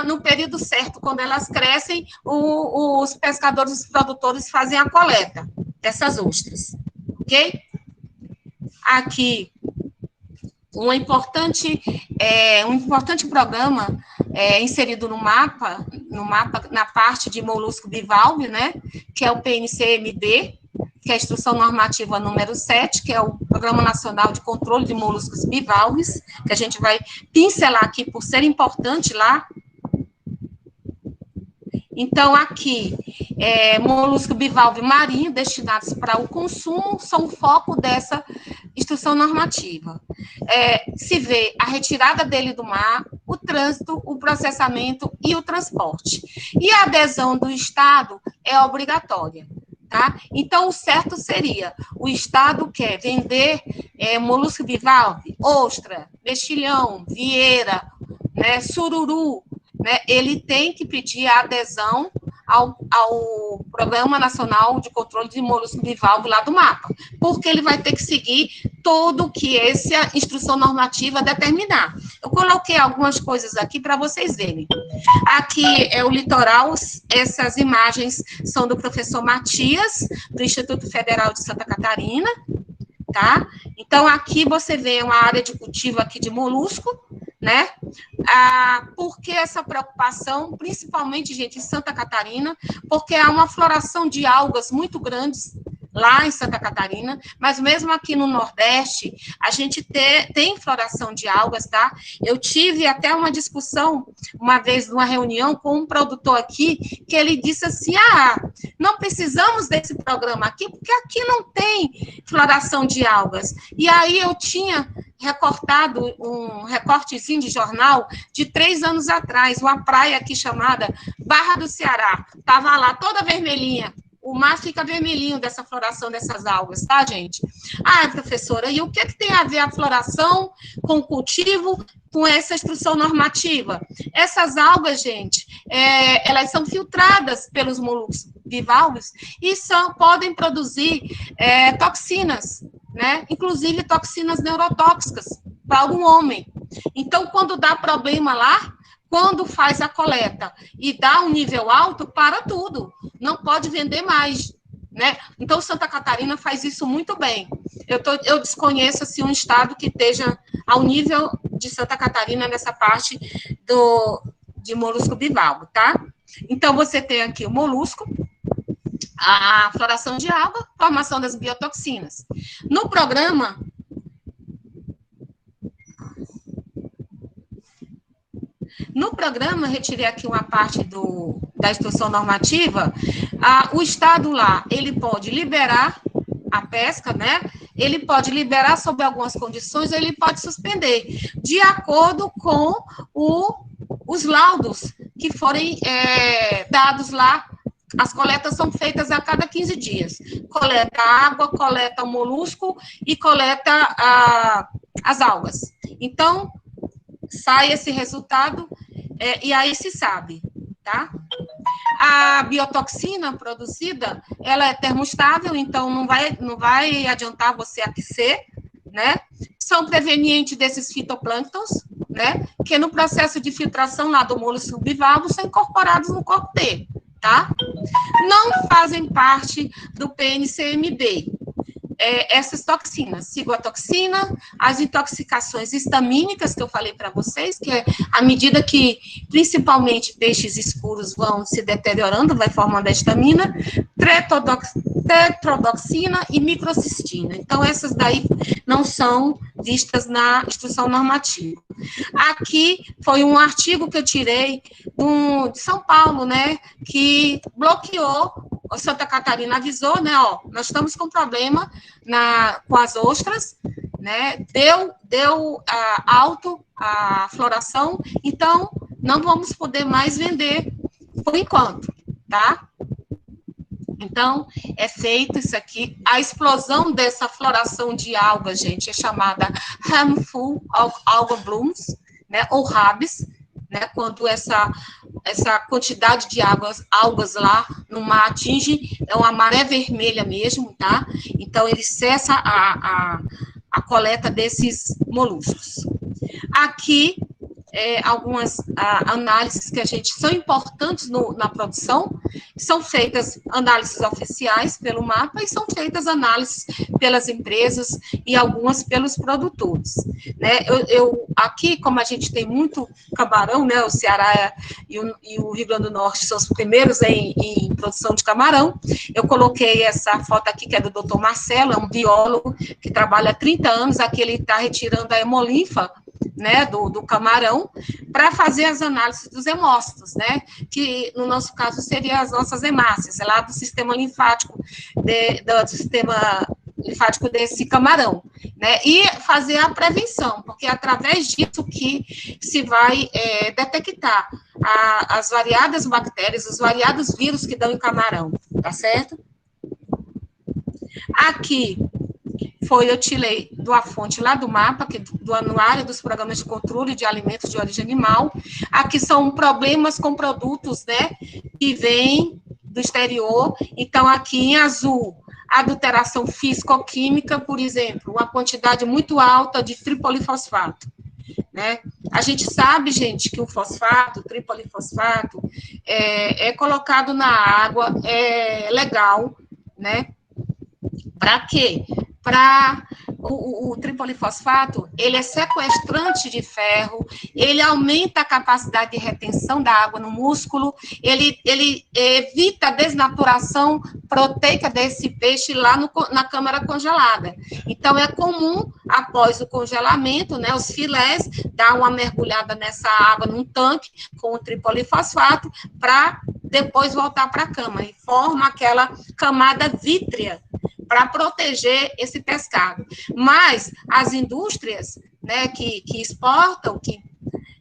no período certo, quando elas crescem, os pescadores, os produtores fazem a coleta dessas ostras, ok? Aqui, um importante programa inserido no mapa, na parte de molusco bivalve, né, que é o PNCMB, que é a Instrução Normativa número 7, que é o Programa Nacional de Controle de Moluscos Bivalves, que a gente vai pincelar aqui por ser importante lá. Então, aqui, molusco bivalve marinho destinados para o consumo são o foco dessa instrução normativa. Se vê a retirada dele do mar, o trânsito, o processamento e o transporte. E a adesão do Estado é obrigatória, tá? Então, o certo seria, o Estado quer vender molusco bivalve, ostra, mexilhão, vieira, né, sururu, né, ele tem que pedir a adesão ao Programa Nacional de Controle de Molusco Bivalve lá do mapa, porque ele vai ter que seguir tudo que essa instrução normativa determinar. Eu coloquei algumas coisas aqui para vocês verem. Aqui é o litoral, essas imagens são do professor Matias, do Instituto Federal de Santa Catarina, tá? Então, aqui você vê uma área de cultivo aqui de molusco, né? Por que essa preocupação, principalmente, gente, em Santa Catarina? Porque há uma floração de algas muito grandes lá em Santa Catarina, mas mesmo aqui no Nordeste, a gente tem floração de algas, tá? Eu tive até uma discussão, uma vez, numa reunião com um produtor aqui, que ele disse assim, não precisamos desse programa aqui, porque aqui não tem floração de algas. E aí eu tinha recortado um recortezinho de jornal de 3 anos atrás, uma praia aqui chamada Barra do Ceará, estava lá toda vermelhinha, o mar fica vermelhinho dessa floração dessas algas, tá, gente? Professora, e o que tem a ver a floração com o cultivo, com essa instrução normativa? Essas algas, gente, elas são filtradas pelos moluscos bivalves e podem produzir toxinas, né? Inclusive toxinas neurotóxicas para o homem. Então, quando dá problema lá, quando faz a coleta e dá um nível alto, para tudo. Não pode vender mais, né? Então, Santa Catarina faz isso muito bem. Eu desconheço, assim, um estado que esteja ao nível de Santa Catarina nessa parte de molusco bivalvo, tá? Então, você tem aqui o molusco, a floração de alga, formação das biotoxinas. No programa... No programa, retirei aqui uma parte da instrução normativa, o Estado lá, ele pode liberar a pesca, né? Ele pode liberar sob algumas condições, ou ele pode suspender, de acordo com os laudos que forem dados lá. As coletas são feitas a cada 15 dias. Coleta água, coleta o molusco e coleta as algas. Então, sai esse resultado e aí se sabe, tá? A biotoxina produzida, ela é termostável, então não vai adiantar você aquecer, né? São prevenientes desses fitoplânctons, né? Que no processo de filtração lá do molusco bivalvo são incorporados no corpo dele, tá? Não fazem parte do PNCMB. Essas toxinas, cigotoxina, as intoxicações histamínicas que eu falei para vocês, que é à medida que, principalmente, peixes escuros vão se deteriorando, vai formando a histamina, tetrodoxina e microcistina. Então, essas daí não são vistas na instrução normativa. Aqui foi um artigo que eu tirei de São Paulo, né, que bloqueou, Santa Catarina avisou, né, nós estamos com problema com as ostras, né, deu alto a floração, então não vamos poder mais vender por enquanto, tá? Então, é feito isso aqui. A explosão dessa floração de algas, gente, é chamada harmful alga blooms, né, ou RABs, né, quando essa quantidade de algas lá no mar atinge, é uma maré vermelha mesmo, tá? Então, ele cessa a coleta desses moluscos. Aqui, algumas análises que são importantes na produção, são feitas análises oficiais pelo MAPA e são feitas análises pelas empresas e algumas pelos produtores, né? Aqui, como a gente tem muito camarão, né, o Ceará e o Rio Grande do Norte são os primeiros em produção de camarão, eu coloquei essa foto aqui, que é do Dr. Marcelo, é um biólogo que trabalha há 30 anos, aqui ele está retirando a hemolinfa, né, do camarão, para fazer as análises dos hemócitos, né, que no nosso caso seriam as nossas hemácias, lá do sistema linfático, do sistema linfático desse camarão, né, e fazer a prevenção, porque é através disso que se vai detectar as variadas bactérias, os variados vírus que dão em camarão, tá certo? Aqui, eu tirei da fonte lá do MAPA, do Anuário dos Programas de Controle de Alimentos de Origem Animal. Aqui são problemas com produtos, né, que vêm do exterior. Então, aqui em azul, adulteração físico-química, por exemplo, uma quantidade muito alta de tripolifosfato, né? A gente sabe, gente, que o fosfato, o tripolifosfato, é colocado na água, é legal, né? Para quê? Para o tripolifosfato, ele é sequestrante de ferro, ele aumenta a capacidade de retenção da água no músculo, ele evita a desnaturação proteica desse peixe lá na câmara congelada. Então, é comum, após o congelamento, né, os filés, dar uma mergulhada nessa água num tanque com o tripolifosfato para depois voltar para a cama, e forma aquela camada vítrea para proteger esse pescado. Mas as indústrias, né, que exportam,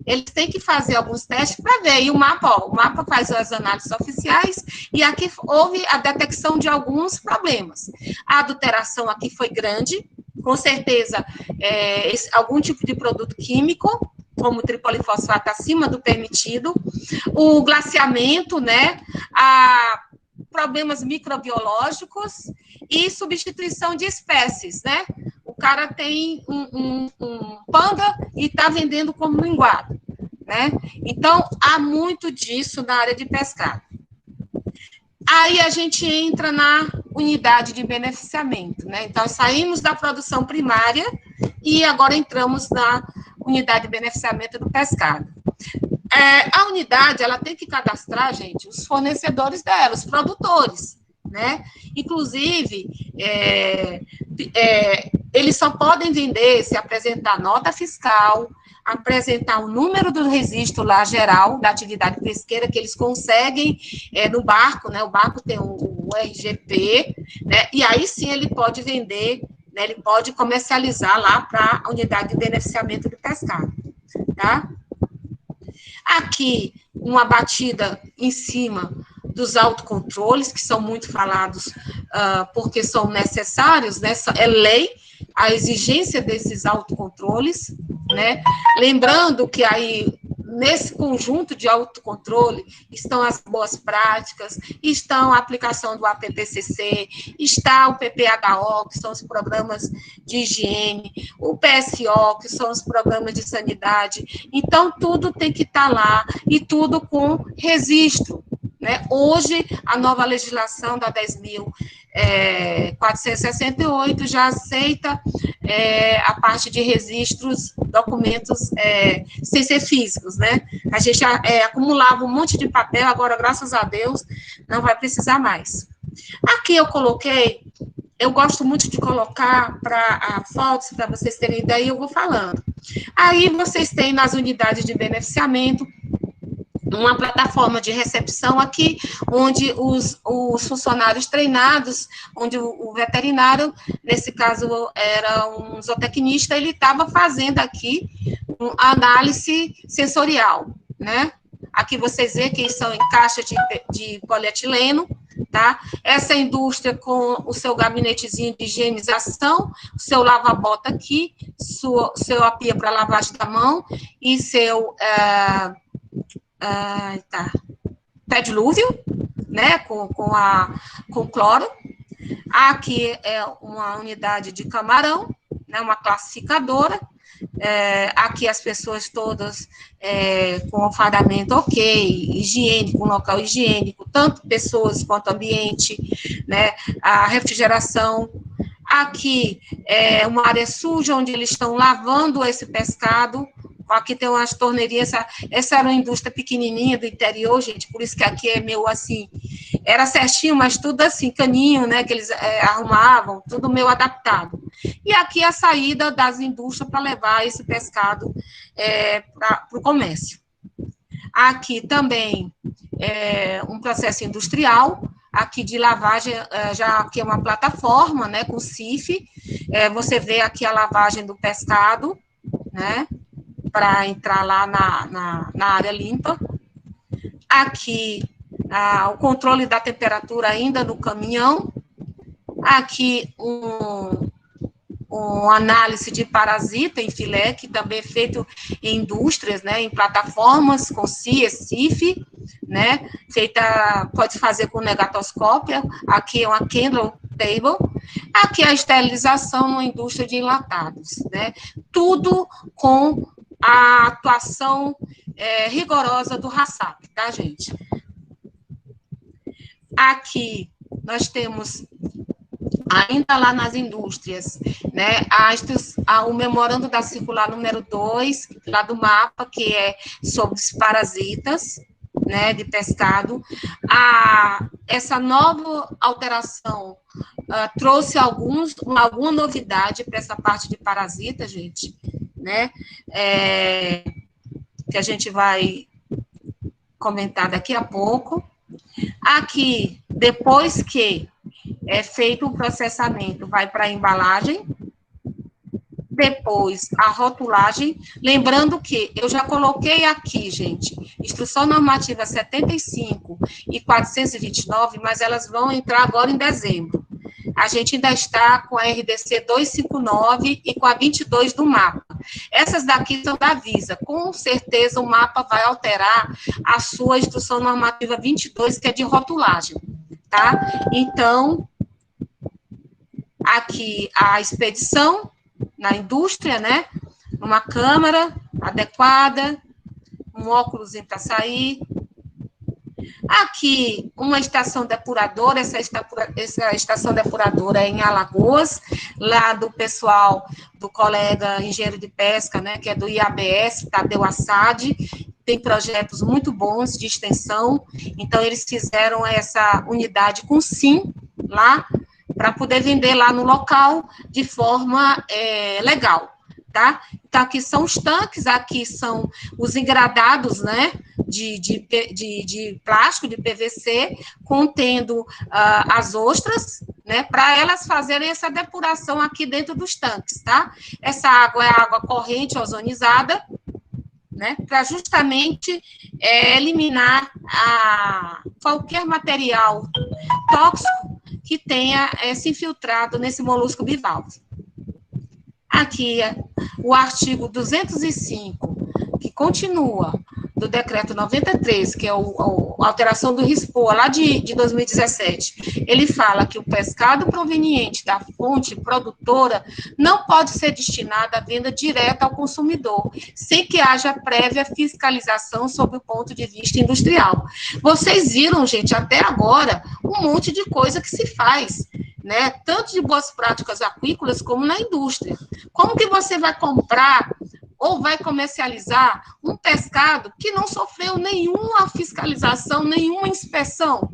eles têm que fazer alguns testes para ver. E o mapa faz as análises oficiais, e aqui houve a detecção de alguns problemas. A adulteração aqui foi grande, com certeza, algum tipo de produto químico, como o tripolifosfato acima do permitido, o glaciamento, né, problemas microbiológicos e substituição de espécies, né? O cara tem um panda e está vendendo como linguado, né? Então, há muito disso na área de pescado. Aí a gente entra na unidade de beneficiamento, né? Então, saímos da produção primária e agora entramos na unidade de beneficiamento do pescado. A unidade, ela tem que cadastrar, gente, os fornecedores dela, os produtores, né? Inclusive, eles só podem vender se apresentar nota fiscal, apresentar o número do registro lá geral da atividade pesqueira que eles conseguem no barco, né? O barco tem o RGP, né? E aí sim ele pode vender, né? Ele pode comercializar lá para a unidade de beneficiamento do pescado, tá? Aqui, uma batida em cima dos autocontroles, que são muito falados porque são necessários, né? É lei a exigência desses autocontroles, né? Lembrando que aí, nesse conjunto de autocontrole, estão as boas práticas, estão a aplicação do APPCC, está o PPHO, que são os programas de higiene, o PSO, que são os programas de sanidade. Então, tudo tem que estar lá, e tudo com registro, né? Hoje, a nova legislação da 10.468 já aceita a parte de registros, documentos sem ser físicos, né? A gente acumulava um monte de papel, agora, graças a Deus, não vai precisar mais. Aqui eu coloquei, eu gosto muito de colocar fotos, para vocês terem ideia, eu vou falando. Aí vocês têm nas unidades de beneficiamento, uma plataforma de recepção aqui, onde os funcionários treinados, onde o veterinário, nesse caso era um zootecnista, ele estava fazendo aqui uma análise sensorial, né? Aqui vocês veem que são em caixa de polietileno, tá? Essa indústria com o seu gabinetezinho de higienização, o seu lava-bota aqui, seu pia para lavagem da mão e seu... pé dilúvio, né, com cloro. Aqui é uma unidade de camarão, né, uma classificadora. Aqui as pessoas todas com o fardamento ok, higiênico, um local higiênico, tanto pessoas quanto ambiente, né, a refrigeração. Aqui é uma área suja, onde eles estão lavando esse pescado. Aqui tem umas torneirinhas, essa era uma indústria pequenininha do interior, gente, por isso que aqui é meio assim, era certinho, mas tudo assim, caninho, né, que eles arrumavam, tudo meio adaptado. E aqui a saída das indústrias para levar esse pescado para o comércio. Aqui também um processo industrial, aqui de lavagem, já aqui é uma plataforma, né, com CIF, você vê aqui a lavagem do pescado, né, para entrar lá na área limpa. Aqui, o controle da temperatura ainda no caminhão. Aqui, análise de parasita em filé, que também é feito em indústrias, né, em plataformas com CIF, né, pode fazer com negatoscópia. Aqui é uma Kendall Table. Aqui a esterilização numa indústria de enlatados, né, tudo com a atuação rigorosa do RASAP, tá, gente? Aqui nós temos ainda lá nas indústrias, né, o memorando da circular número 2, lá do mapa, que é sobre os parasitas, né, de pescado, essa nova alteração trouxe alguma novidade para essa parte de parasita, gente, né, que a gente vai comentar daqui a pouco. Aqui, depois que é feito o processamento, vai para a embalagem, depois a rotulagem, lembrando que eu já coloquei aqui, gente, Instrução Normativa 75 e 429, mas elas vão entrar agora em dezembro. A gente ainda está com a RDC 259 e com a 22 do mapa. Essas daqui são da Visa. Com certeza o mapa vai alterar a sua Instrução Normativa 22, que é de rotulagem, tá? Então, aqui a expedição na indústria, né? Uma câmara adequada, um óculos para sair. Aqui, uma estação depuradora, essa estação depuradora é em Alagoas, lá do pessoal, do colega engenheiro de pesca, né, que é do IABS, Tadeu Assad, tem projetos muito bons de extensão, então eles fizeram essa unidade com SIM lá, para poder vender lá no local de forma legal, tá? Então, aqui são os tanques, aqui são os engradados, né, de plástico, de PVC, contendo as ostras, né, para elas fazerem essa depuração aqui dentro dos tanques, tá? Essa água é água corrente ozonizada, né, para justamente eliminar qualquer material tóxico que tenha se infiltrado nesse molusco bivalve. Aqui é o artigo 205, que continua do decreto 93, que é a alteração do RISPOA, lá de 2017, ele fala que o pescado proveniente da fonte produtora não pode ser destinado à venda direta ao consumidor, sem que haja prévia fiscalização sob o ponto de vista industrial. Vocês viram, gente, até agora, um monte de coisa que se faz, né, tanto de boas práticas aquícolas como na indústria. Como que você vai comprar ou vai comercializar um pescado que não sofreu nenhuma fiscalização, nenhuma inspeção,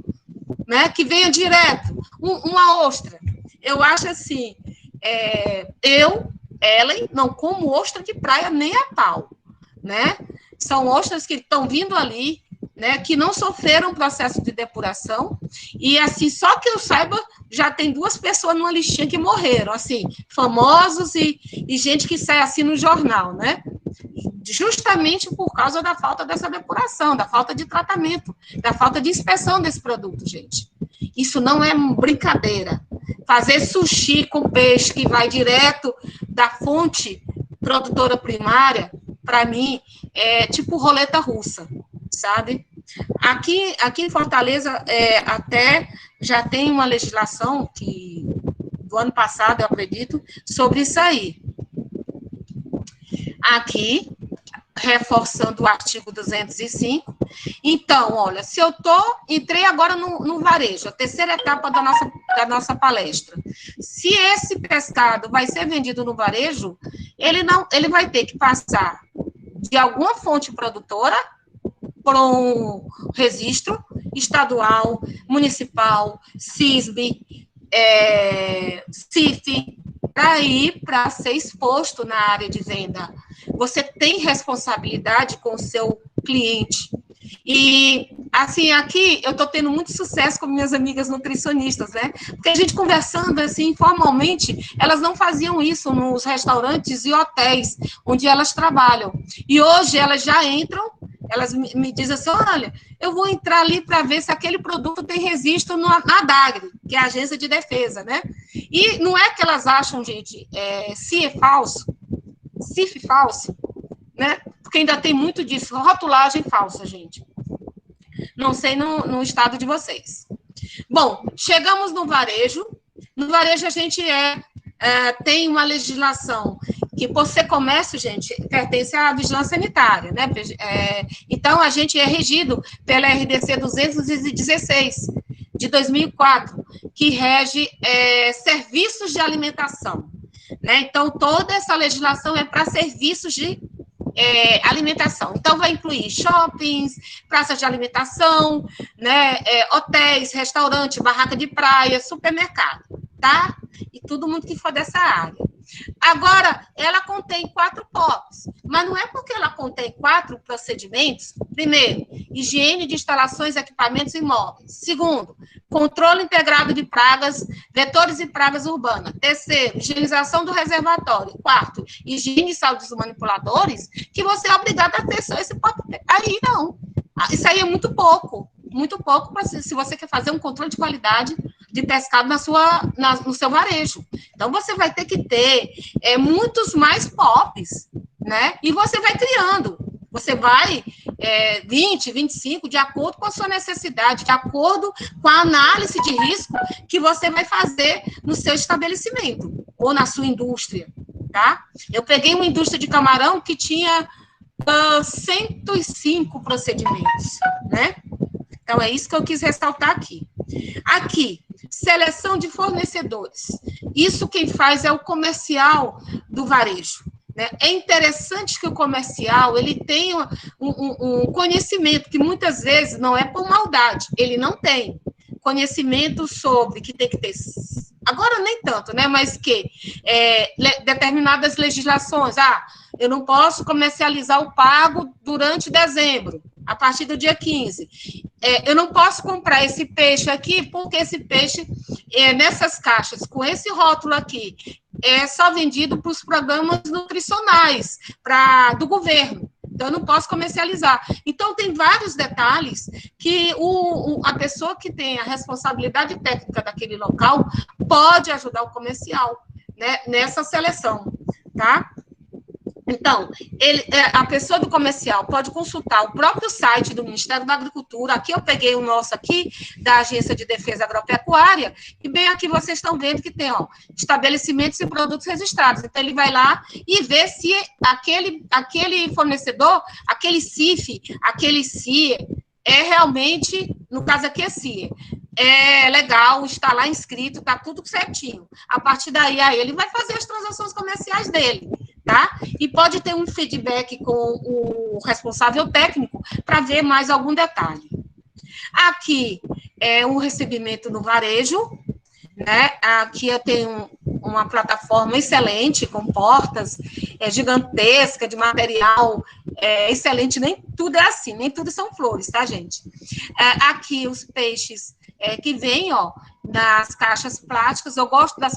né, que venha direto, uma ostra? Eu acho assim, Ellen, não como ostra de praia nem a pau, né? São ostras que estão vindo ali, né, que não sofreram processo de depuração, e assim, só que eu saiba, já tem 2 pessoas numa listinha que morreram, assim, famosos e gente que sai assim no jornal, né, justamente por causa da falta dessa depuração, da falta de tratamento, da falta de inspeção desse produto, gente. Isso não é brincadeira. Fazer sushi com peixe que vai direto da fonte produtora primária, para mim, é tipo roleta russa, sabe? Aqui em Fortaleza, até já tem uma legislação do ano passado, eu acredito, sobre isso aí. Aqui, reforçando o artigo 205. Então, olha, se eu entrei agora no varejo, a terceira etapa da nossa palestra. Se esse pescado vai ser vendido no varejo, ele vai ter que passar de alguma fonte produtora por um registro estadual, municipal, SISB, CIF, para ser exposto na área de venda. Você tem responsabilidade com o seu cliente. E, assim, aqui eu estou tendo muito sucesso com minhas amigas nutricionistas, né? Porque a gente conversando, assim, informalmente, elas não faziam isso nos restaurantes e hotéis onde elas trabalham. E hoje elas já entram, elas me dizem assim, olha, eu vou entrar ali para ver se aquele produto tem registro na DAGRE, que é a Agência de Defesa, né? E não é que elas acham, gente, CIF falso, né? Porque ainda tem muito disso, rotulagem falsa, gente. Não sei no estado de vocês. Bom, chegamos no varejo. No varejo a gente tem uma legislação que, por ser comércio, gente, pertence à vigilância sanitária, né? Então, a gente é regido pela RDC 216, de 2004, que rege serviços de alimentação, né? Então, toda essa legislação é para serviços de alimentação. Então, vai incluir shoppings, praças de alimentação, né, hotéis, restaurante, barraca de praia, supermercado, tá? E todo mundo que for dessa área. Agora, ela contém 4 POPs, mas não é porque ela contém 4 procedimentos. Primeiro, higiene de instalações, equipamentos e imóveis. Segundo, controle integrado de pragas, vetores e pragas urbanas. Terceiro, higienização do reservatório. Quarto, higiene e saúde dos manipuladores, que você é obrigado a ter só esse POP. Aí, não. Isso aí é muito pouco se você quer fazer um controle de qualidade de pescado no seu varejo. Então, você vai ter que ter muitos mais POPs, né? E você vai criando. Você vai 20, 25, de acordo com a sua necessidade, de acordo com a análise de risco que você vai fazer no seu estabelecimento ou na sua indústria, tá? Eu peguei uma indústria de camarão que tinha 105 procedimentos, né? Então, é isso que eu quis ressaltar aqui. Aqui, seleção de fornecedores. Isso quem faz é o comercial do varejo, né? É interessante que o comercial ele tenha um conhecimento que muitas vezes não é por maldade, ele não tem conhecimento sobre que tem que ter, agora nem tanto, né? Mas que determinadas legislações, eu não posso comercializar o pago durante dezembro, a partir do dia 15. Eu não posso comprar esse peixe aqui, porque esse peixe, nessas caixas, com esse rótulo aqui, é só vendido para os programas nutricionais do governo. Então, eu não posso comercializar. Então, tem vários detalhes que a pessoa que tem a responsabilidade técnica daquele local pode ajudar o comercial, né, nessa seleção, tá? Então, a pessoa do comercial pode consultar o próprio site do Ministério da Agricultura. Aqui eu peguei o nosso aqui, da Agência de Defesa Agropecuária, e bem aqui vocês estão vendo que tem, estabelecimentos e produtos registrados. Então, ele vai lá e vê se aquele fornecedor, aquele CIF, aquele CIE, é realmente, no caso aqui é CIE, é legal, está lá inscrito, está tudo certinho. A partir daí, aí ele vai fazer as transações comerciais dele, tá? E pode ter um feedback com o responsável técnico para ver mais algum detalhe. Aqui é um recebimento no varejo, né? Aqui eu tenho uma plataforma excelente, com portas gigantesca, de material excelente, nem tudo é assim, nem tudo são flores, tá, gente? Aqui os peixes que vêm, nas caixas plásticas. Eu gosto das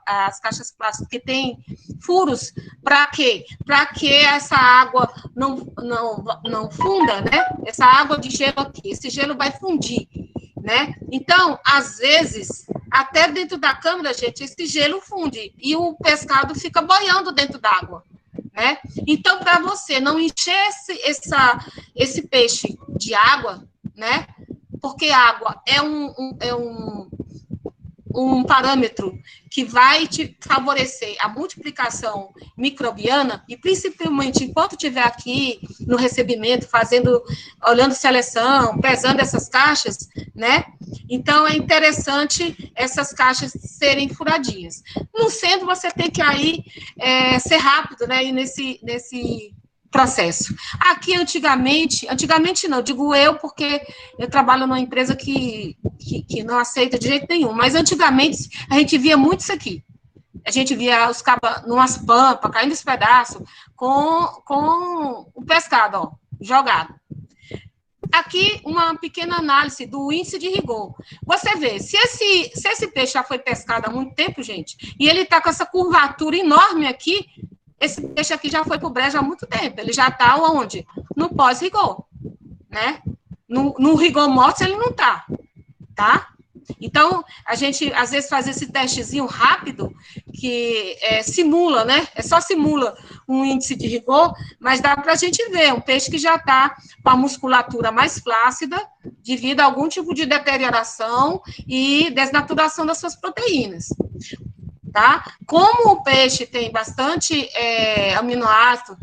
as caixas plásticas que tem furos. Para quê? Para que essa água não funda, né? Essa água de gelo aqui, esse gelo vai fundir, né? Então, às vezes, até dentro da câmara, gente, esse gelo funde e o pescado fica boiando dentro d'água, né? Então, para você não encher esse peixe de água, né? Porque água é um parâmetro que vai te favorecer a multiplicação microbiana, e principalmente enquanto estiver aqui no recebimento, olhando seleção, pesando essas caixas, né? Então, é interessante essas caixas serem furadinhas. Não sendo, você tem que aí ser rápido, né? E nesse processo. Aqui, antigamente não, digo eu, porque eu trabalho numa empresa que não aceita de jeito nenhum, mas antigamente a gente via muito isso aqui. A gente via os cabas numas pampas, caindo os pedaços, com o pescado, jogado. Aqui, uma pequena análise do índice de rigor. Você vê, se esse peixe já foi pescado há muito tempo, gente, e ele está com essa curvatura enorme aqui, esse peixe aqui já foi para o brejo há muito tempo. Ele já está onde? No pós-rigor, né? No rigor mortis ele não está, tá? Então, a gente, às vezes, faz esse testezinho rápido, que simula, né? Só simula um índice de rigor, mas dá para a gente ver um peixe que já está com a musculatura mais flácida, devido a algum tipo de deterioração e desnaturação das suas proteínas. Tá? Como o peixe tem bastante aminoácido,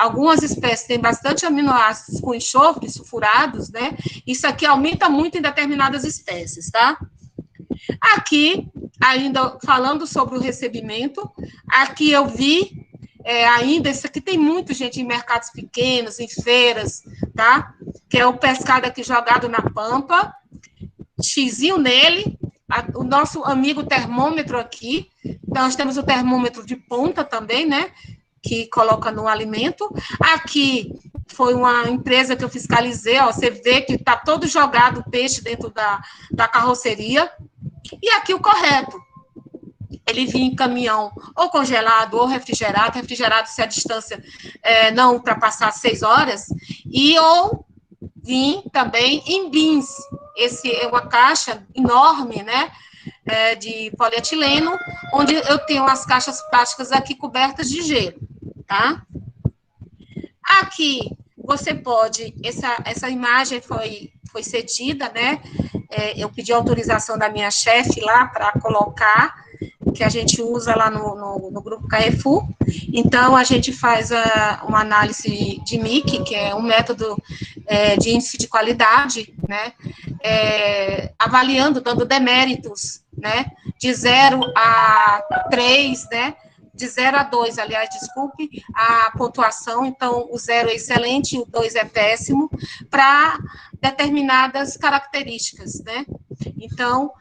algumas espécies têm bastante aminoácidos com enxofre, sulfurados, né? Isso aqui aumenta muito em determinadas espécies, tá? Aqui, ainda falando sobre o recebimento, aqui eu vi ainda, isso aqui tem muito, gente, em mercados pequenos, em feiras, tá? Que é o pescado aqui jogado na pampa, xizinho nele, o nosso amigo termômetro aqui, nós temos o termômetro de ponta também, né? Que coloca no alimento. Aqui foi uma empresa que eu fiscalizei, ó, você vê que está todo jogado o peixe dentro da carroceria. E aqui o correto, ele vinha em caminhão ou congelado ou refrigerado se a distância não ultrapassar 6 horas, e ou vim também em bins. Esse é uma caixa enorme, né, de polietileno, onde eu tenho as caixas plásticas aqui cobertas de gelo, tá? Aqui, você pode, essa imagem foi cedida, né, eu pedi autorização da minha chefe lá para colocar, que a gente usa lá no Grupo Carrefour. Então, a gente faz uma análise de MIC, que é um método de índice de qualidade, né, avaliando, dando deméritos, né, de 0 a 3, né, de 0 a 2, aliás, desculpe, a pontuação. Então, o 0 é excelente, o 2 é péssimo, para determinadas características, né? Então,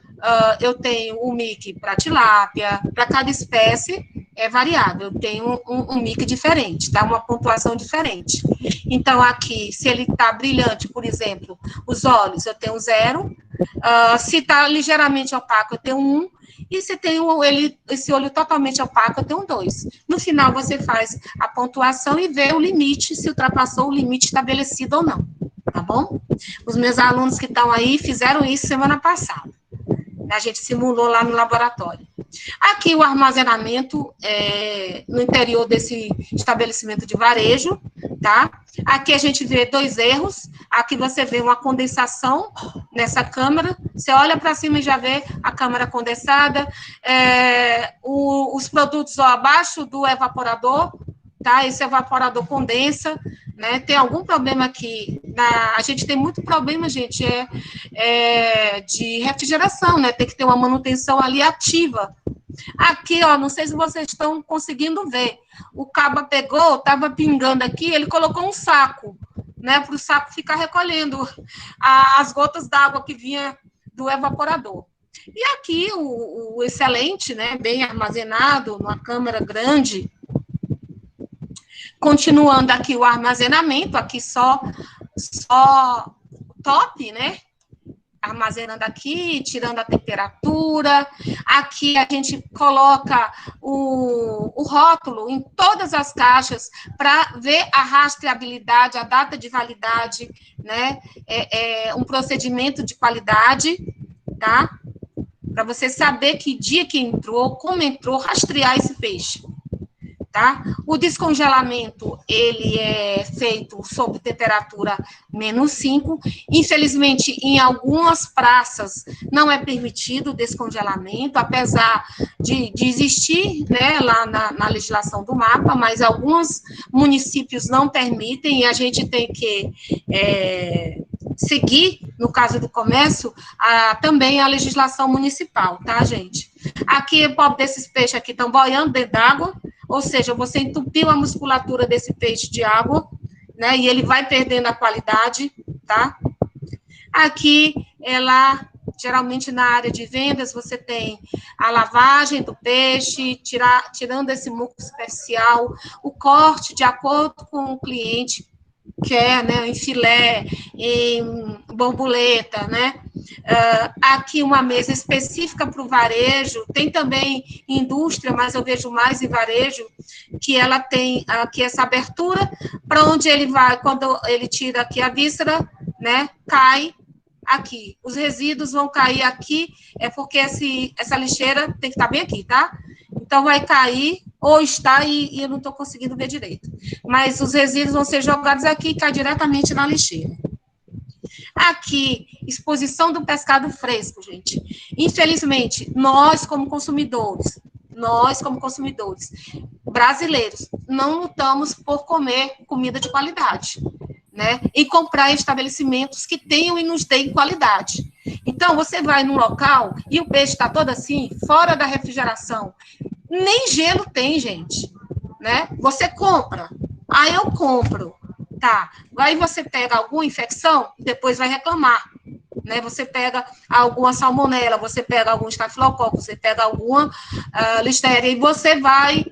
eu tenho o MIC para tilápia, para cada espécie é variável, eu tenho um MIC diferente, tá? Uma pontuação diferente. Então, aqui, se ele está brilhante, por exemplo, os olhos, eu tenho 0, se está ligeiramente opaco, eu tenho 1, e se tem esse olho totalmente opaco, eu tenho 2. No final, você faz a pontuação e vê o limite, se ultrapassou o limite estabelecido ou não, tá bom? Os meus alunos que estão aí fizeram isso semana passada. A gente simulou lá no laboratório. Aqui o armazenamento no interior desse estabelecimento de varejo, tá? Aqui a gente vê 2 erros. Aqui você vê uma condensação nessa câmara. Você olha para cima e já vê a câmara condensada. Os produtos abaixo do evaporador, tá? Esse evaporador condensa, né? Tem algum problema aqui? A gente tem muito problema, gente, de refrigeração, né? Tem que ter uma manutenção ali ativa. Aqui, ó, não sei se vocês estão conseguindo ver. O cabo pegou, estava pingando aqui, ele colocou um saco, né? Para o saco ficar recolhendo as gotas d'água que vinha do evaporador. E aqui o excelente, né? Bem armazenado, numa câmara grande. Continuando aqui o armazenamento, aqui só top, né? Armazenando aqui, tirando a temperatura. Aqui a gente coloca o rótulo em todas as caixas para ver a rastreabilidade, a data de validade, né? Um procedimento de qualidade, tá? Para você saber que dia que entrou, como entrou, rastrear esse peixe. Tá? O descongelamento, ele é feito sob temperatura -5. Infelizmente, em algumas praças, não é permitido o descongelamento, apesar de existir, né, lá na legislação do mapa, mas alguns municípios não permitem, e a gente tem que seguir, no caso do comércio, também a legislação municipal, tá, gente? Aqui, o pobre desses peixes aqui estão boiando dentro d'água, ou seja, você entupiu a musculatura desse peixe de água, né, e ele vai perdendo a qualidade, tá? Aqui, geralmente na área de vendas, você tem a lavagem do peixe, tirando esse muco especial, o corte de acordo com o cliente quer, né, em filé, em borboleta, né? Aqui uma mesa específica para o varejo, tem também indústria, mas eu vejo mais em varejo, que ela tem aqui essa abertura, para onde ele vai, quando ele tira aqui a víscera, né, cai aqui. Os resíduos vão cair aqui, porque essa lixeira tem que estar bem aqui, tá? Então, vai cair, ou está, e eu não estou conseguindo ver direito. Mas os resíduos vão ser jogados aqui e caem diretamente na lixeira. Aqui, exposição do pescado fresco, gente. Infelizmente, nós, como consumidores, nós, como consumidores brasileiros, não lutamos por comer comida de qualidade, né? E comprar em estabelecimentos que tenham e nos deem qualidade. Então, você vai num local e o peixe está todo assim, fora da refrigeração. Nem gelo tem, gente, né? Você compra. Aí eu compro, tá? Aí você pega alguma infecção e depois vai reclamar, né? Você pega alguma salmonela, você pega algum estafilococo, você pega alguma listeria e você vai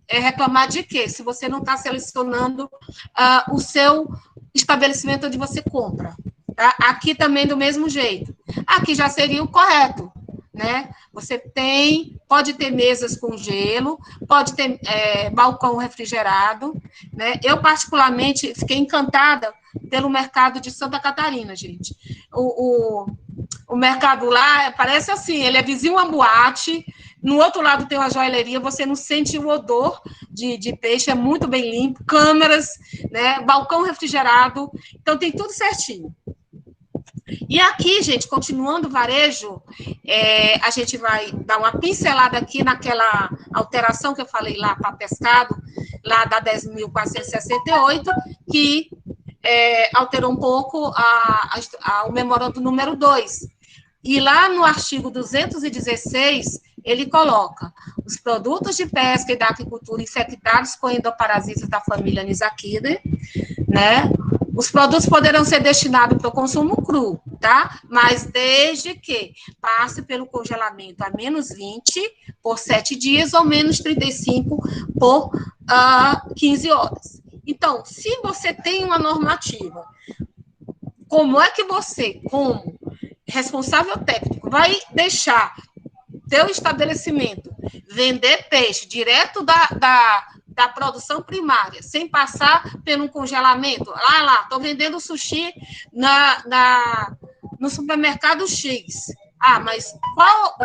reclamar de quê? Se você não está selecionando o seu estabelecimento onde você compra. Tá? Aqui também do mesmo jeito. Aqui já seria o correto, né? Você pode ter mesas com gelo, pode ter balcão refrigerado, né? Eu, particularmente, fiquei encantada pelo mercado de Santa Catarina, gente. O mercado lá parece assim, ele é vizinho a boate, no outro lado tem uma joalheria, você não sente o odor de peixe, é muito bem limpo, câmeras, né, balcão refrigerado, então tem tudo certinho. E aqui, gente, continuando o varejo, a gente vai dar uma pincelada aqui naquela alteração que eu falei lá para pescado, lá da 10.468, que alterou um pouco o memorando número 2. E lá no artigo 216, ele coloca os produtos de pesca e da aquicultura infectados com endoparasitas da família Anisakidae, né? Os produtos poderão ser destinados para o consumo cru, tá? Mas desde que passe pelo congelamento a menos 20 por 7 dias ou menos 35 por 15 horas. Então, se você tem uma normativa, como é que você, como responsável técnico, vai deixar teu estabelecimento vender peixe direto da produção primária, sem passar pelo congelamento? Estou vendendo sushi no supermercado X. Mas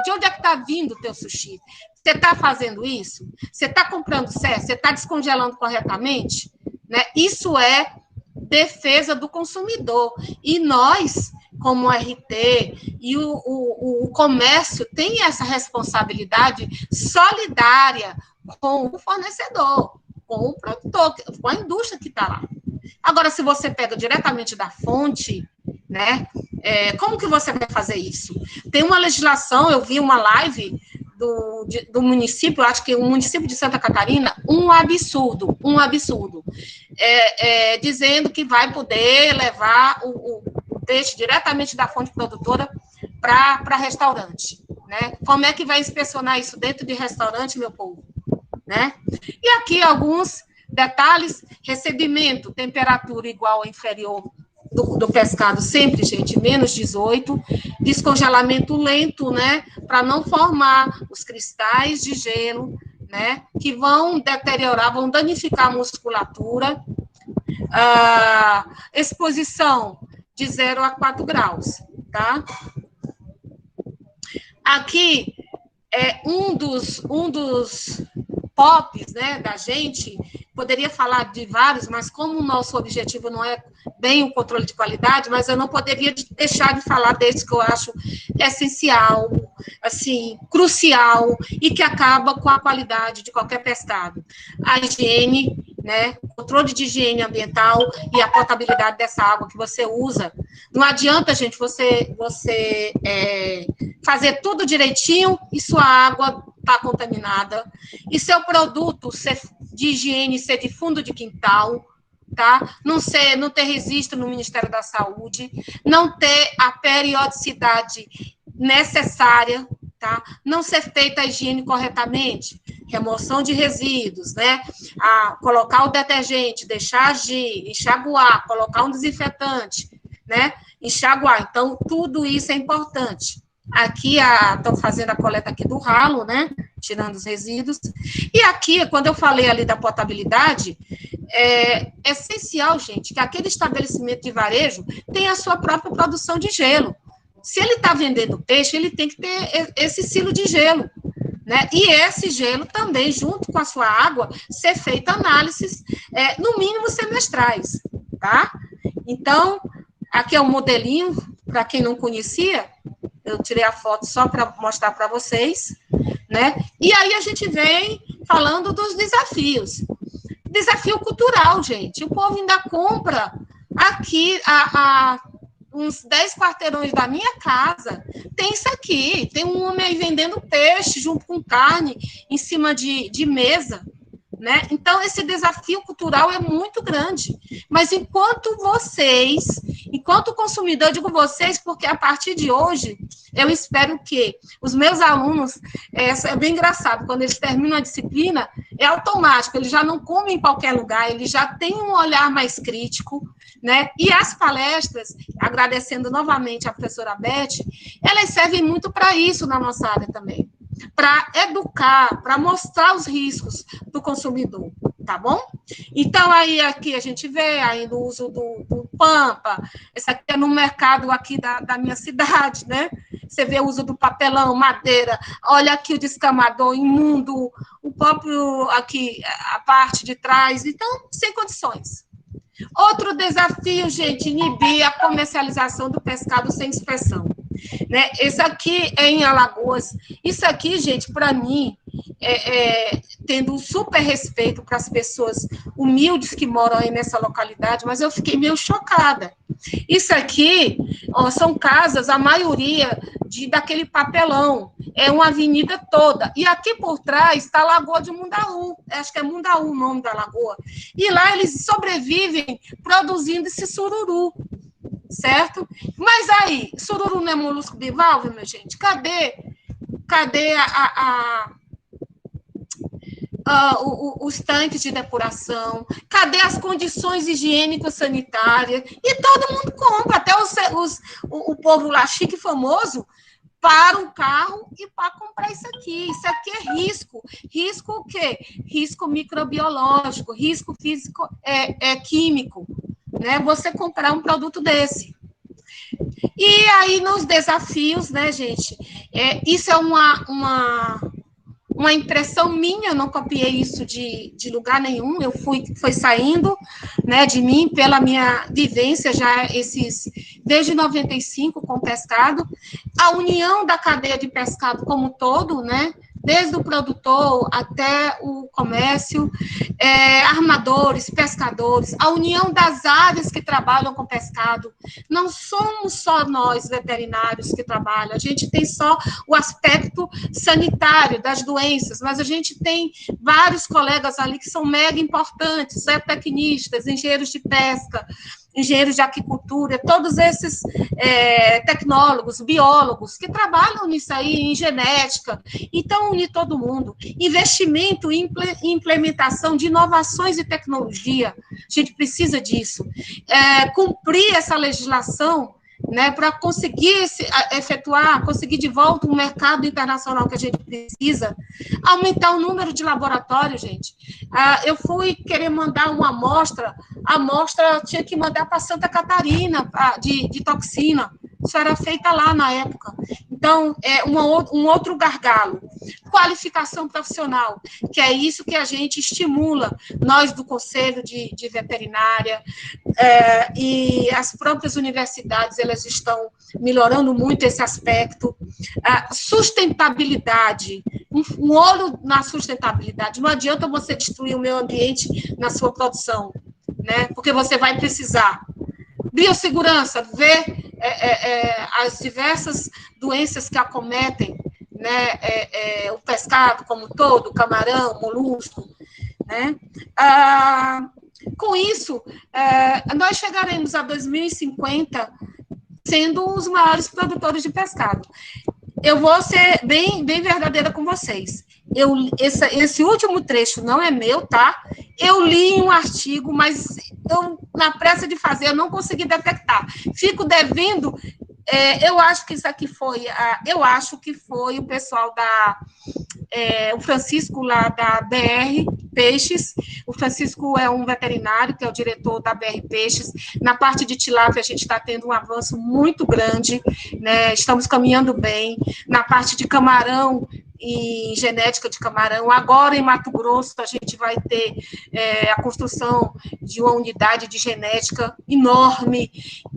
de onde é que está vindo o teu sushi? Você está fazendo isso? Você está comprando certo? Você está descongelando corretamente? Né? Isso é defesa do consumidor. E nós, como RT, e o comércio tem essa responsabilidade solidária com o fornecedor, com o produtor, com a indústria que está lá. Agora, se você pega diretamente da fonte, né, como que você vai fazer isso? Tem uma legislação, eu vi uma live do município, acho que o município de Santa Catarina, um absurdo, dizendo que vai poder levar o peixe diretamente da fonte produtora para restaurante, né? Como é que vai inspecionar isso dentro de restaurante, meu povo? Né? E aqui alguns detalhes: recebimento, temperatura igual ou inferior do pescado, sempre, gente, menos 18, descongelamento lento, né, para não formar os cristais de gelo, né, que vão deteriorar, vão danificar a musculatura, exposição de 0 a 4 graus, tá? Aqui é um dos POPs, né, da gente, poderia falar de vários, mas como o nosso objetivo não é bem o controle de qualidade, mas eu não poderia deixar de falar desse que eu acho essencial, assim, crucial, e que acaba com a qualidade de qualquer pescado. A higiene, né, controle de higiene ambiental e a potabilidade dessa água que você usa. Não adianta, gente, você fazer tudo direitinho e sua água está contaminada, e seu produto de higiene ser de fundo de quintal, tá? Não ter registro no Ministério da Saúde, não ter a periodicidade necessária, tá? Não ser feita a higiene corretamente, remoção de resíduos, né? Colocar o detergente, deixar agir, enxaguar, colocar um desinfetante, né? Enxaguar. Então, tudo isso é importante. Aqui, estão fazendo a coleta aqui do ralo, né? Tirando os resíduos. E aqui, quando eu falei ali da potabilidade, é essencial, gente, que aquele estabelecimento de varejo tenha a sua própria produção de gelo. Se ele está vendendo peixe, ele tem que ter esse silo de gelo, né? E esse gelo também, junto com a sua água, ser feita análises, no mínimo semestrais, tá? Então, aqui é um modelinho, para quem não conhecia, eu tirei a foto só para mostrar para vocês, né? E aí a gente vem falando dos desafios. Desafio cultural, gente. O povo ainda compra aqui a uns 10 quarteirões da minha casa, tem isso aqui. Tem um homem aí vendendo peixe junto com carne em cima de mesa, né? Então, esse desafio cultural é muito grande. Mas enquanto consumidor, eu digo vocês, porque a partir de hoje, eu espero que os meus alunos, é bem engraçado, quando eles terminam a disciplina, é automático, eles já não comem em qualquer lugar, eles já têm um olhar mais crítico, né? E as palestras, agradecendo novamente a professora Beth, elas servem muito para isso na nossa área também, para educar, para mostrar os riscos do consumidor, tá bom? Então, aí aqui a gente vê ainda o uso do Pampa, esse aqui é no mercado aqui da minha cidade, né? Você vê o uso do papelão, madeira, olha aqui o descamador imundo, o próprio aqui, a parte de trás, então, sem condições. Outro desafio, gente, inibir a comercialização do pescado sem inspeção. Né? Esse aqui é em Alagoas. Isso aqui, gente, para mim, tendo um super respeito para as pessoas humildes que moram aí nessa localidade, mas eu fiquei meio chocada. Isso aqui, ó, são casas, a maioria daquele papelão, é uma avenida toda. E aqui por trás está a Lagoa de Mundaú, acho que é Mundaú o nome da lagoa. E lá eles sobrevivem produzindo esse sururu, certo? Mas aí, sururu não é molusco bivalve, minha gente? Cadê os tanques de depuração? Cadê as condições higiênicas sanitárias? E todo mundo compra, até o povo lá chique e famoso para o carro e para comprar isso aqui. Isso aqui é risco. Risco o quê? Risco microbiológico, risco físico, químico, né? Você comprar um produto desse. E aí, nos desafios, né, gente? Isso é uma impressão minha, eu não copiei isso de lugar nenhum, foi saindo, né, de mim, pela minha vivência já desde 95 com pescado, a união da cadeia de pescado como todo, né, desde o produtor até o comércio, armadores, pescadores, a união das áreas que trabalham com pescado. Não somos só nós, veterinários, que trabalham, a gente tem só o aspecto sanitário das doenças, mas a gente tem vários colegas ali que são mega importantes, zootecnistas, engenheiros de pesca, engenheiros de aquicultura, todos esses tecnólogos, biólogos, que trabalham nisso aí, em genética. Então, unir todo mundo. Investimento e implementação de inovações e tecnologia, a gente precisa disso. Cumprir essa legislação, né, para conseguir conseguir de volta um mercado internacional que a gente precisa, aumentar o número de laboratórios, gente. Eu fui querer mandar uma amostra, a amostra tinha que mandar para Santa Catarina, de toxina, isso era feita lá na época. Então, um outro gargalo. Qualificação profissional, que é isso que a gente estimula, nós do Conselho de Veterinária, e as próprias universidades, elas estão melhorando muito esse aspecto. Sustentabilidade, um olho na sustentabilidade. Não adianta você destruir o meio ambiente na sua produção, né? Porque você vai precisar. Biossegurança, ver as diversas doenças que acometem, né, o pescado como todo, o camarão, o molusco, né? Com isso, nós chegaremos a 2050 sendo os maiores produtores de pescado. Eu vou ser bem verdadeira com vocês. Esse último trecho não é meu, tá? Eu li um artigo, mas na pressa de fazer, eu não consegui detectar. Fico devendo. Eu acho que isso aqui foi. Eu acho que foi o pessoal o Francisco lá da BR Peixes. O Francisco é um veterinário, que é o diretor da BR Peixes. Na parte de tilápia, a gente está tendo um avanço muito grande, né? Estamos caminhando bem. Na parte de camarão, em genética de camarão. Agora, em Mato Grosso, a gente vai ter a construção de uma unidade de genética enorme.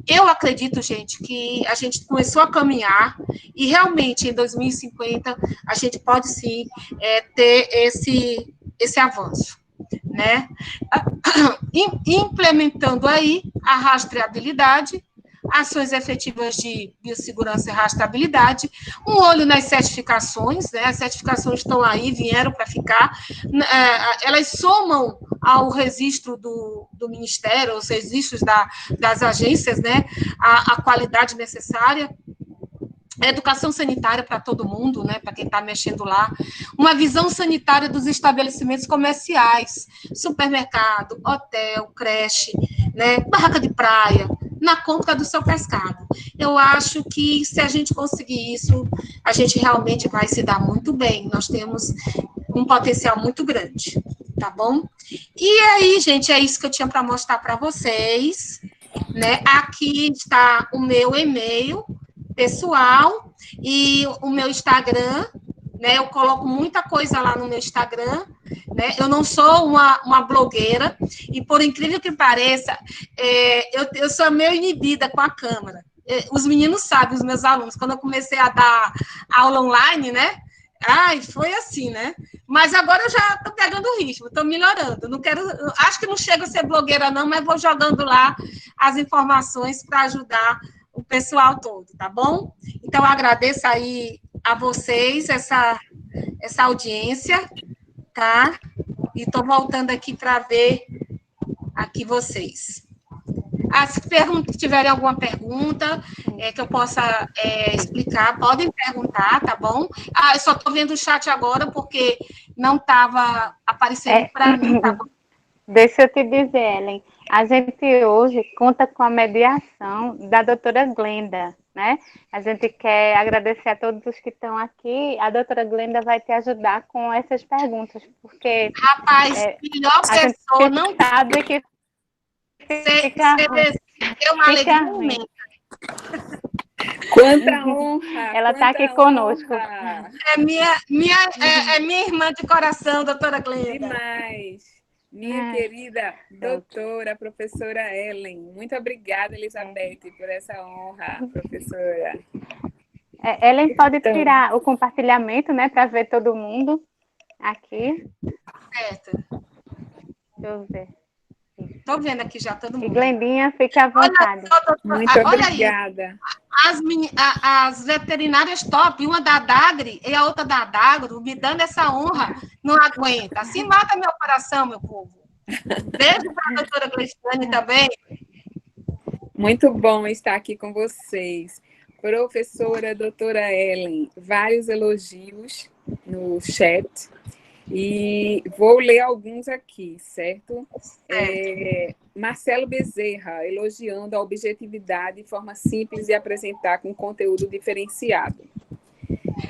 Eu acredito, gente, que a gente começou a caminhar e, realmente, em 2050, a gente pode, sim, ter esse avanço, né? Implementando aí a rastreabilidade, ações efetivas de biossegurança e rastreabilidade, um olho nas certificações, né? As certificações estão aí, vieram para ficar, elas somam ao registro do Ministério, os registros das agências, né? A qualidade necessária, a educação sanitária para todo mundo, né, para quem está mexendo lá, uma visão sanitária dos estabelecimentos comerciais, supermercado, hotel, creche, né, barraca de praia, na conta do seu pescado. Eu acho que, se a gente conseguir isso, a gente realmente vai se dar muito bem. Nós temos um potencial muito grande, tá bom? E aí, gente, é isso que eu tinha para mostrar para vocês, né? Aqui está o meu e-mail pessoal e o meu Instagram, né? Eu coloco muita coisa lá no meu Instagram, né? Eu não sou uma blogueira e, por incrível que pareça, eu sou meio inibida com a câmera. Os meninos sabem, os meus alunos, quando eu comecei a dar aula online, né? Ai, foi assim, né? Mas agora eu já estou pegando o ritmo, estou melhorando. Não quero, acho que não chego a ser blogueira, não, mas vou jogando lá as informações para ajudar o pessoal todo, tá bom? Então, eu agradeço aí a vocês essa audiência, tá? E estou voltando aqui para ver aqui vocês. Se tiverem alguma pergunta que eu possa explicar, podem perguntar, tá bom? Eu só estou vendo o chat agora porque não estava aparecendo para mim, tá bom? Deixa eu te dizer, Ellen, a gente hoje conta com a mediação da doutora Glenda, né? A gente quer agradecer a todos os que estão aqui. A doutora Glenda vai te ajudar com essas perguntas, porque... Rapaz, melhor pessoa não sabe que é uma alegria imensa. Quanta honra! Ela está aqui conosco. É minha irmã de coração, doutora Glenda. Demais! Minha querida doutora, professora Ellen. Muito obrigada, Elizabeth, por essa honra, professora. Ellen pode tirar o compartilhamento, né, para ver todo mundo aqui. Certo. Deixa eu ver. Estou vendo aqui já todo mundo. E Glendinha, fique à vontade. Muito obrigada. As veterinárias top, uma da Dagre e a outra da Dagro, me dando essa honra, não aguenta. Assim mata meu coração, meu povo. Beijo para a doutora Cristiane também. Muito bom estar aqui com vocês. Professora doutora Ellen, vários elogios no chat. E vou ler alguns aqui, certo? Marcelo Bezerra, elogiando a objetividade, forma simples de apresentar com conteúdo diferenciado.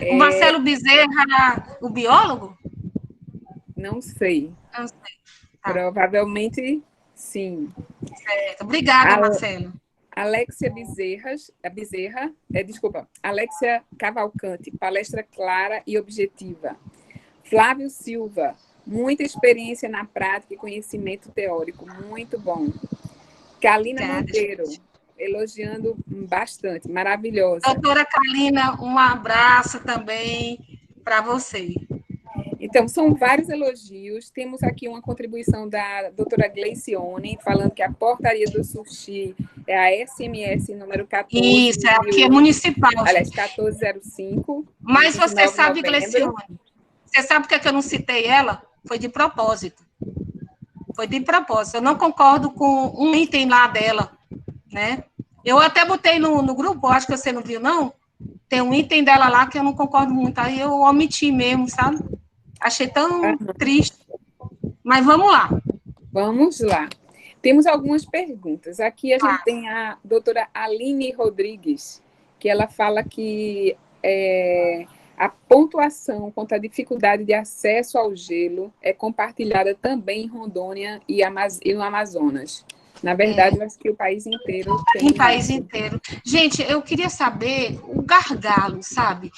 O Marcelo Bezerra, o biólogo? Não sei. Não sei. Tá. Provavelmente, sim. Certo. Obrigada, Marcelo. Alexia Alexia Cavalcante, palestra clara e objetiva. Flávio Silva, muita experiência na prática e conhecimento teórico, muito bom. Kalina Monteiro, elogiando bastante, maravilhosa. Doutora Kalina, um abraço também para você. Então, são vários elogios. Temos aqui uma contribuição da doutora Gleicione, falando que a portaria do sushi é a SMS número 14. Isso, aqui é municipal. Aliás, 1405. Mas você sabe, Gleicione, você sabe por que eu não citei ela? Foi de propósito. Foi de propósito. Eu não concordo com um item lá dela, né? Eu até botei no grupo, acho que você não viu, não? Tem um item dela lá que eu não concordo muito. Aí eu omiti mesmo, sabe? Achei tão triste. Mas vamos lá. Vamos lá. Temos algumas perguntas. Aqui a gente tem a doutora Aline Rodrigues, que ela fala que a pontuação quanto à dificuldade de acesso ao gelo é compartilhada também em Rondônia e no Amazonas. Na verdade, eu acho que o país inteiro tem. O país inteiro. Gente, eu queria saber o gargalo, sabe?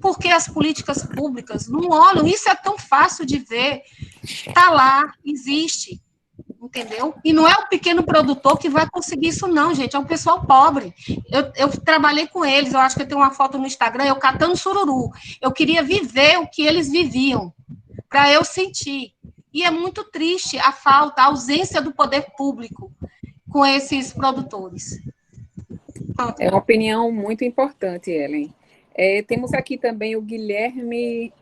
porque as políticas públicas não olham, isso é tão fácil de ver, está lá, existe, entendeu? E não é o pequeno produtor que vai conseguir isso não, gente, é o pessoal pobre. Eu trabalhei com eles, eu acho que eu tenho uma foto no Instagram, eu catando sururu, eu queria viver o que eles viviam, para eu sentir. E é muito triste a falta, a ausência do poder público com esses produtores. Pronto. É uma opinião muito importante, Ellen. Temos aqui também o Guilherme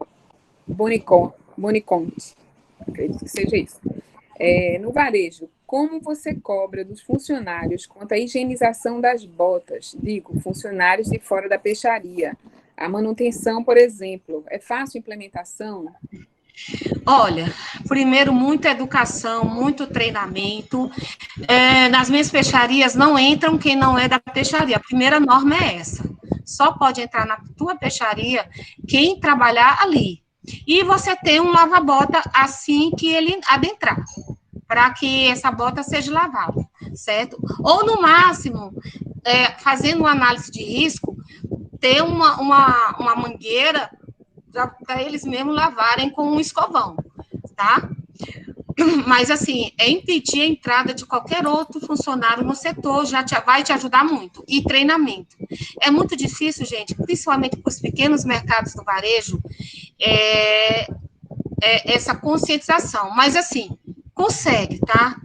Boniconte, acredito que seja isso. No varejo, como você cobra dos funcionários quanto à higienização das botas? Digo, funcionários de fora da peixaria. A manutenção, por exemplo, é fácil a implementação? Olha, primeiro, muita educação, muito treinamento. Nas minhas peixarias não entram quem não é da peixaria. A primeira norma é essa. Só pode entrar na tua peixaria quem trabalhar ali. E você tem um lava-bota assim que ele adentrar, para que essa bota seja lavada, certo? Ou, no máximo, fazendo uma análise de risco, ter uma mangueira para eles mesmos lavarem com um escovão, tá? Mas, assim, impedir a entrada de qualquer outro funcionário no setor vai te ajudar muito. E treinamento. É muito difícil, gente, principalmente para os pequenos mercados do varejo, essa conscientização. Mas, assim, consegue, tá?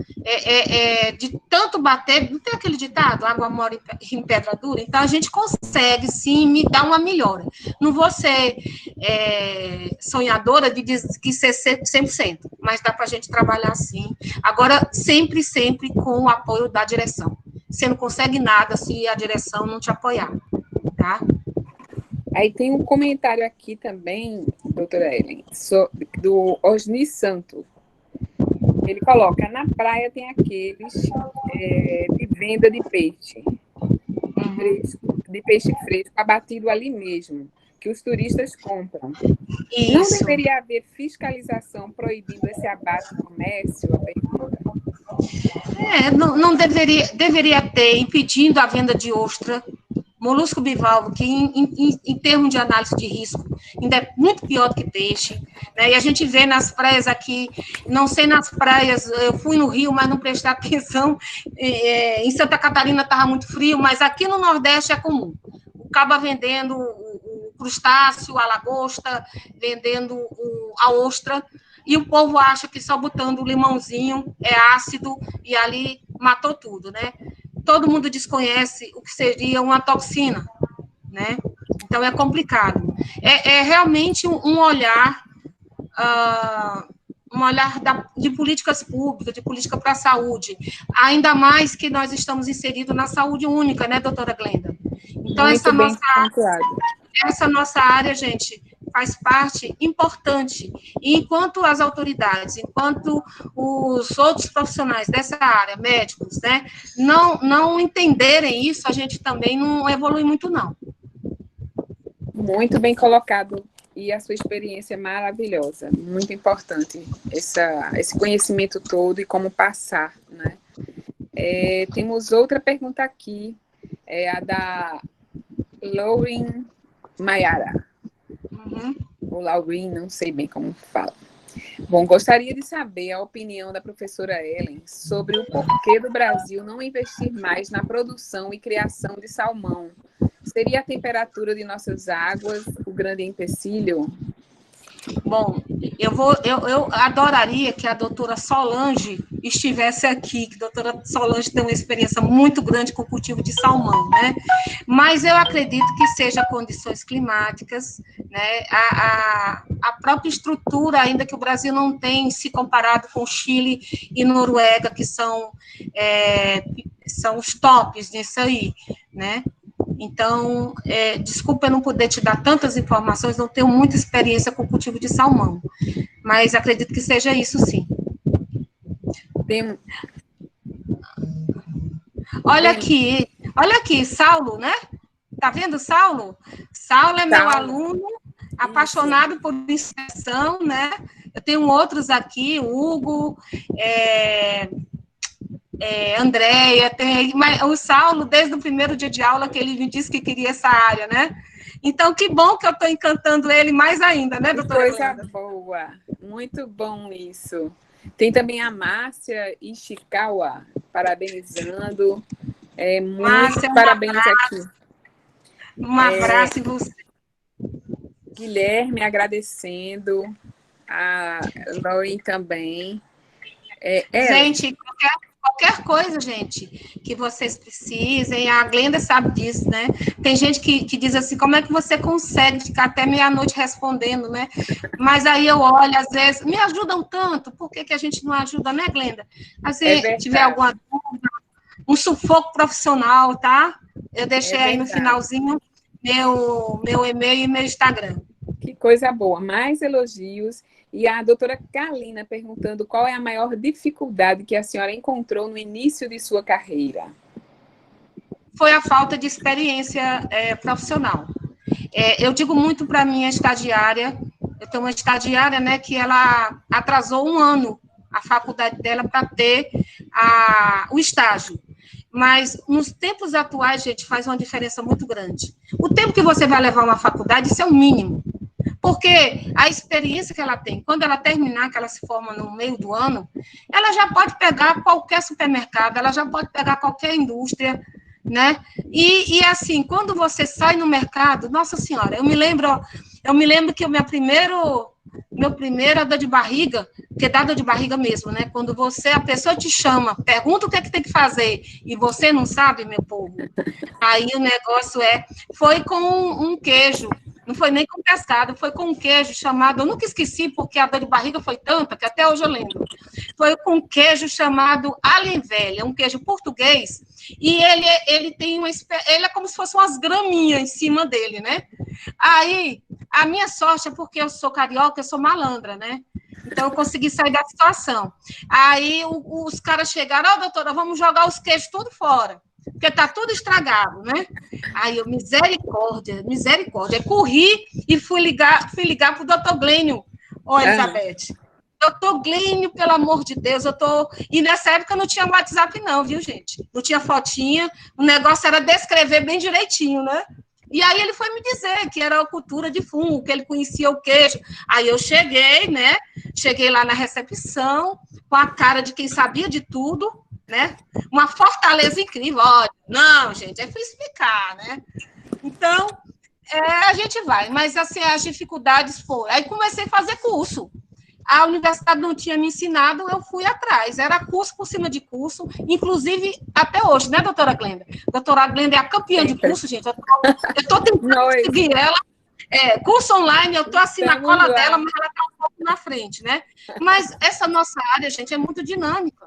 De tanto bater, não tem aquele ditado, água mora em pedra dura? Então, a gente consegue, sim, me dar uma melhora. Não vou ser sonhadora de dizer que ser 100%, mas dá para a gente trabalhar assim. Agora, sempre, sempre com o apoio da direção. Você não consegue nada se a direção não te apoiar, tá? Aí tem um comentário aqui também, doutora Ellen, do Osni Santo. Ele coloca, na praia tem aqueles de venda de peixe, de peixe fresco, abatido ali mesmo, que os turistas compram. Isso. Não deveria haver fiscalização proibindo esse abate no comércio? Não deveria ter, impedindo a venda de ostra, molusco bivalvo, que em termos de análise de risco, ainda é muito pior do que peixe, né? E a gente vê nas praias aqui, não sei nas praias, eu fui no Rio, mas não prestei atenção, em Santa Catarina estava muito frio, mas aqui no Nordeste é comum, o caba vendendo o crustáceo, a lagosta, vendendo a ostra, e o povo acha que só botando o limãozinho é ácido, e ali matou tudo, né? Todo mundo desconhece o que seria uma toxina, né? Então, é complicado. É realmente um olhar de políticas públicas, de política para a saúde, ainda mais que nós estamos inseridos na saúde única, né, doutora Glenda? Então, essa nossa área, gente, faz parte importante. E enquanto as autoridades, enquanto os outros profissionais dessa área, médicos, né, não entenderem isso, a gente também não evolui muito, não. Muito bem colocado. E a sua experiência é maravilhosa. Muito importante esse conhecimento todo e como passar, né? Temos outra pergunta aqui, a da Lauren Mayara. Ou Lauren, não sei bem como fala. Bom, gostaria de saber a opinião da professora Ellen sobre o porquê do Brasil não investir mais na produção e criação de salmão. Seria a temperatura de nossas águas o grande empecilho? Bom, eu adoraria que a doutora Solange estivesse aqui, que a doutora Solange tem uma experiência muito grande com o cultivo de salmão, né? Mas eu acredito que seja condições climáticas, né? A própria estrutura, ainda que o Brasil não tem, se comparado com Chile e Noruega, que são os tops nisso aí, né? Então, desculpa eu não poder te dar tantas informações, não tenho muita experiência com o cultivo de salmão, mas acredito que seja isso, sim. Olha aqui, Saulo, né? Tá vendo, Saulo? Saulo é meu aluno, apaixonado por inspeção, né? Eu tenho outros aqui, Hugo, Andréia, mas o Saulo, desde o primeiro dia de aula, que ele me disse que queria essa área, né? Então, que bom que eu estou encantando ele mais ainda, né, doutora Coisa Glenda? boa, muito bom isso. Tem também a Márcia Ishikawa, parabenizando. Márcia, Muitos parabéns aqui. um abraço em você. Guilherme agradecendo, a Lauren também. Gente, qualquer coisa, gente, que vocês precisem, a Glenda sabe disso, né? Tem gente que diz assim, como é que você consegue ficar até meia-noite respondendo, né? Mas aí eu olho, às vezes, me ajudam tanto, por que a gente não ajuda, né, Glenda? Se tiver alguma dúvida, um sufoco profissional, tá? Eu deixei aí no finalzinho meu e-mail e meu Instagram. Que coisa boa, mais elogios. E a doutora Kalina perguntando qual é a maior dificuldade que a senhora encontrou no início de sua carreira. Foi a falta de experiência profissional. Eu digo muito para a minha estagiária, eu tenho uma estagiária, né, que ela atrasou 1 ano a faculdade dela para ter o estágio. Mas nos tempos atuais, gente, faz uma diferença muito grande. O tempo que você vai levar uma faculdade, isso é o mínimo. Porque a experiência que ela tem, quando ela terminar, que ela se forma no meio do ano, ela já pode pegar qualquer supermercado, ela já pode pegar qualquer indústria, né? E assim, quando você sai no mercado, nossa senhora, eu me lembro que meu primeiro dor de barriga, que dá dor de barriga mesmo, né? Quando a pessoa te chama, pergunta o que é que tem que fazer, e você não sabe, meu povo, aí o negócio foi com um queijo, não foi nem com pescado, foi com um queijo chamado, eu nunca esqueci, porque a dor de barriga foi tanta, que até hoje eu lembro, foi com um queijo chamado Alien Velha, um queijo português, e ele tem ele é como se fossem umas graminhas em cima dele, né? Aí, a minha sorte é porque eu sou carioca, eu sou malandra, né? Então, eu consegui sair da situação. Aí, os caras chegaram, doutora, vamos jogar os queijos tudo fora, porque tá tudo estragado, né? Aí, eu, misericórdia. Aí, corri e fui ligar para o doutor Glênio, Elizabeth. Doutor Glênio, pelo amor de Deus, E nessa época não tinha WhatsApp não, viu, gente? Não tinha fotinha, o negócio era descrever bem direitinho, né? E aí ele foi me dizer que era a cultura de fungo, que ele conhecia o queijo. Aí eu cheguei, né? Cheguei lá na recepção, com a cara de quem sabia de tudo, né? Uma fortaleza incrível. Olha, não, gente, aí fui explicar, né? Então, a gente vai. Mas, assim, as dificuldades foram. Aí comecei a fazer curso. A universidade não tinha me ensinado, eu fui atrás. Era curso por cima de curso, inclusive até hoje, né, doutora Glenda? Doutora Glenda é a campeã de curso, gente. Eu estou tentando seguir ela. Curso online, eu estou assim na cola dela, mas ela está um pouco na frente, né? Mas essa nossa área, gente, é muito dinâmica.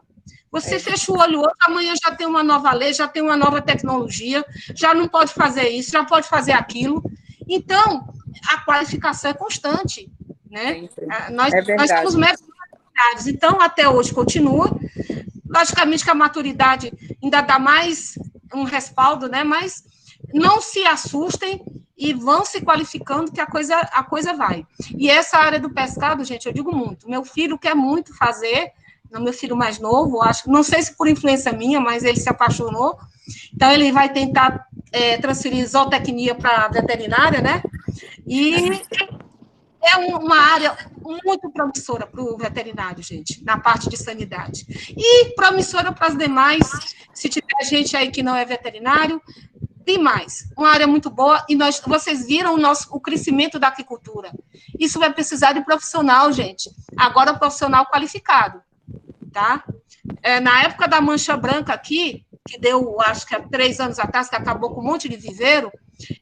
Você fecha o olho hoje, amanhã já tem uma nova lei, já tem uma nova tecnologia, já não pode fazer isso, já pode fazer aquilo. Então, a qualificação é constante. Né? Nós temos maturidades, então até hoje continua. Logicamente que a maturidade ainda dá mais um respaldo, né? Mas não se assustem e vão se qualificando que a coisa vai. E essa área do pescado, gente, eu digo muito. Meu filho quer muito fazer, meu filho mais novo, acho, não sei se por influência minha, mas ele se apaixonou. Então ele vai tentar transferir zootecnia para veterinária, né? E é uma área muito promissora para o veterinário, gente, na parte de sanidade. E promissora para as demais, se tiver gente aí que não é veterinário, demais. Uma área muito boa, e vocês viram o crescimento da aquicultura. Isso vai precisar de profissional, gente. Agora, profissional qualificado, tá? Na época da mancha branca aqui, que deu, acho que há 3 anos atrás, que acabou com um monte de viveiro,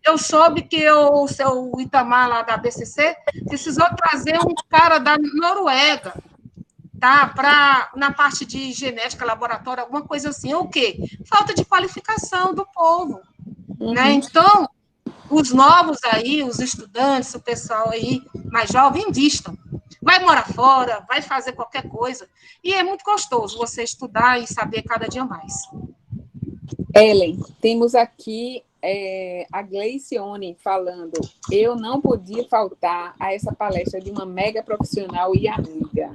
eu soube que o seu Itamar, lá da BCC, precisou trazer um cara da Noruega, tá? Na parte de genética, laboratório, alguma coisa assim. O quê? Falta de qualificação do povo. Né? Então, os novos aí, os estudantes, o pessoal aí mais jovem, invistam. Vai morar fora, vai fazer qualquer coisa. E é muito gostoso você estudar e saber cada dia mais. Ellen, temos aqui a Gleicione falando, eu não podia faltar a essa palestra de uma mega profissional e amiga.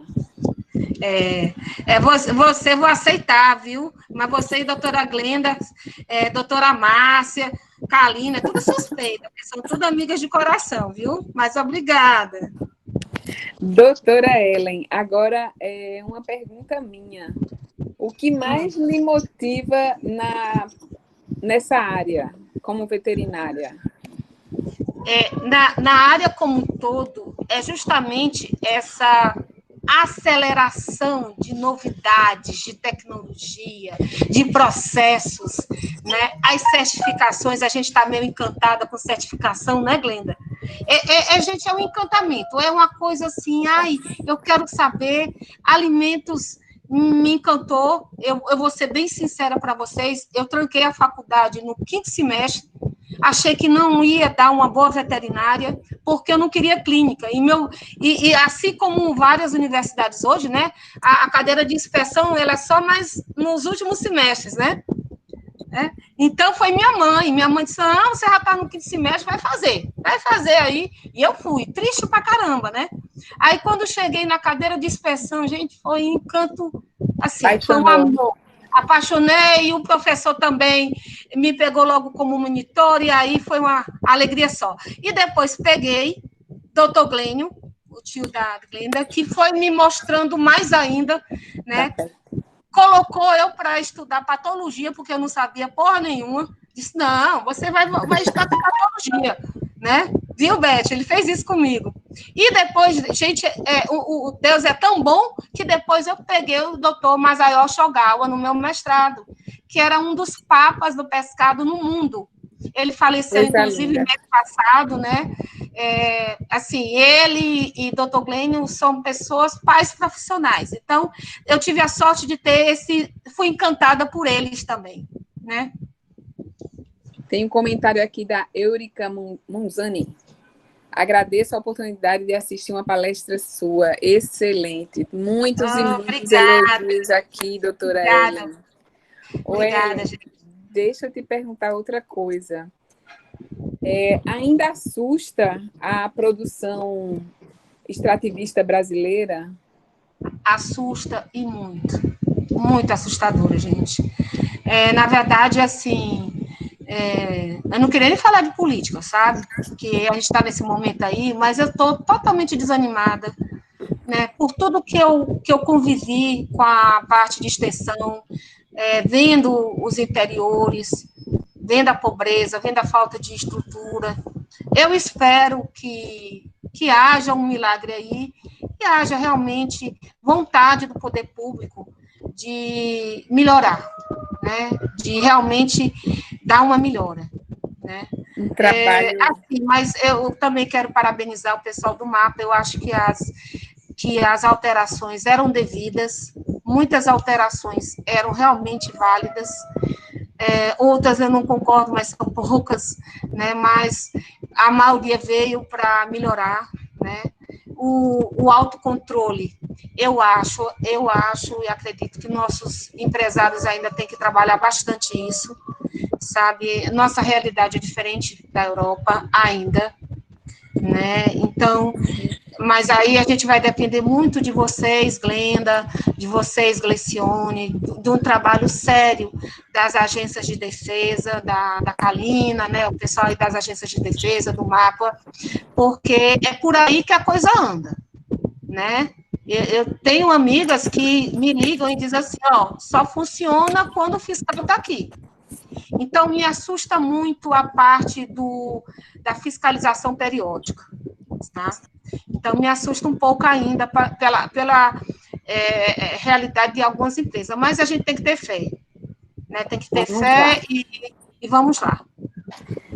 Vou aceitar, viu? Mas você e doutora Glenda, doutora Márcia, Kalina, é tudo suspeita, porque são tudo amigas de coração, viu? Mas obrigada. Doutora Ellen, agora é uma pergunta minha. O que mais lhe motiva nessa área, como veterinária? Na área como um todo, é justamente essa aceleração de novidades, de tecnologia, de processos, né? As certificações, a gente está meio encantada com certificação, né, Glenda? Gente, é um encantamento, é uma coisa assim, ai, eu quero saber, alimentos me encantou, eu vou ser bem sincera para vocês, eu tranquei a faculdade no 5º semestre, achei que não ia dar uma boa veterinária, porque eu não queria clínica. E assim como várias universidades hoje, né, a cadeira de inspeção ela é só mais nos últimos semestres, né? Então, foi minha mãe disse, não, você já está no 5º semestre, vai fazer aí, e eu fui, triste pra caramba, né? Aí, quando cheguei na cadeira de inspeção, gente, foi um encanto, assim, foi um amor, apaixonei, e o professor também me pegou logo como monitor, e aí foi uma alegria só. E depois peguei doutor Glênio, o tio da Glenda, que foi me mostrando mais ainda, né? Colocou eu para estudar patologia, porque eu não sabia porra nenhuma. Disse, não, você vai estudar patologia, né? Viu, Beth? Ele fez isso comigo. E depois, gente, o Deus é tão bom que depois eu peguei o doutor Masayo Shogawa no meu mestrado, que era um dos papas do pescado no mundo. Ele faleceu, inclusive, no mês passado, né? Assim, ele e doutor Glênio são pessoas, pais profissionais. Então, eu tive a sorte de ter fui encantada por eles também, né? Tem um comentário aqui da Eurica Munzani. Agradeço a oportunidade de assistir uma palestra sua, excelente. Muitos e muitos elogios aqui, doutora Ellen. Obrigada, gente. Deixa eu te perguntar outra coisa. Ainda assusta a produção extrativista brasileira? Assusta e muito. Muito assustadora, gente. Na verdade, assim, eu não queria nem falar de política, sabe? Porque a gente está nesse momento aí, mas eu estou totalmente desanimada, né? Por tudo que eu convivi com a parte de extensão, vendo os interiores, vendo a pobreza, vendo a falta de estrutura. Eu espero que haja um milagre aí, que haja realmente vontade do poder público de melhorar, né? De realmente dar uma melhora, né? Um trabalho... assim, mas eu também quero parabenizar o pessoal do MAPA, eu acho que as alterações eram devidas, muitas alterações eram realmente válidas, outras eu não concordo, mas são poucas, né? Mas a maioria veio para melhorar, né? O autocontrole, eu acho e acredito que nossos empresários ainda têm que trabalhar bastante isso, sabe? Nossa realidade é diferente da Europa ainda, né? Então, mas aí a gente vai depender muito de vocês, Glenda, de vocês, Glecione, de um trabalho sério das agências de defesa, da Kalina, né, o pessoal aí das agências de defesa, do MAPA, porque é por aí que a coisa anda, né? Eu tenho amigas que me ligam e dizem assim, só funciona quando o fiscal está aqui. Então, me assusta muito a parte da fiscalização periódica, tá? Então, me assusta um pouco ainda pela realidade de algumas empresas, mas a gente tem que ter fé, né? Tem que ter fé e vamos lá.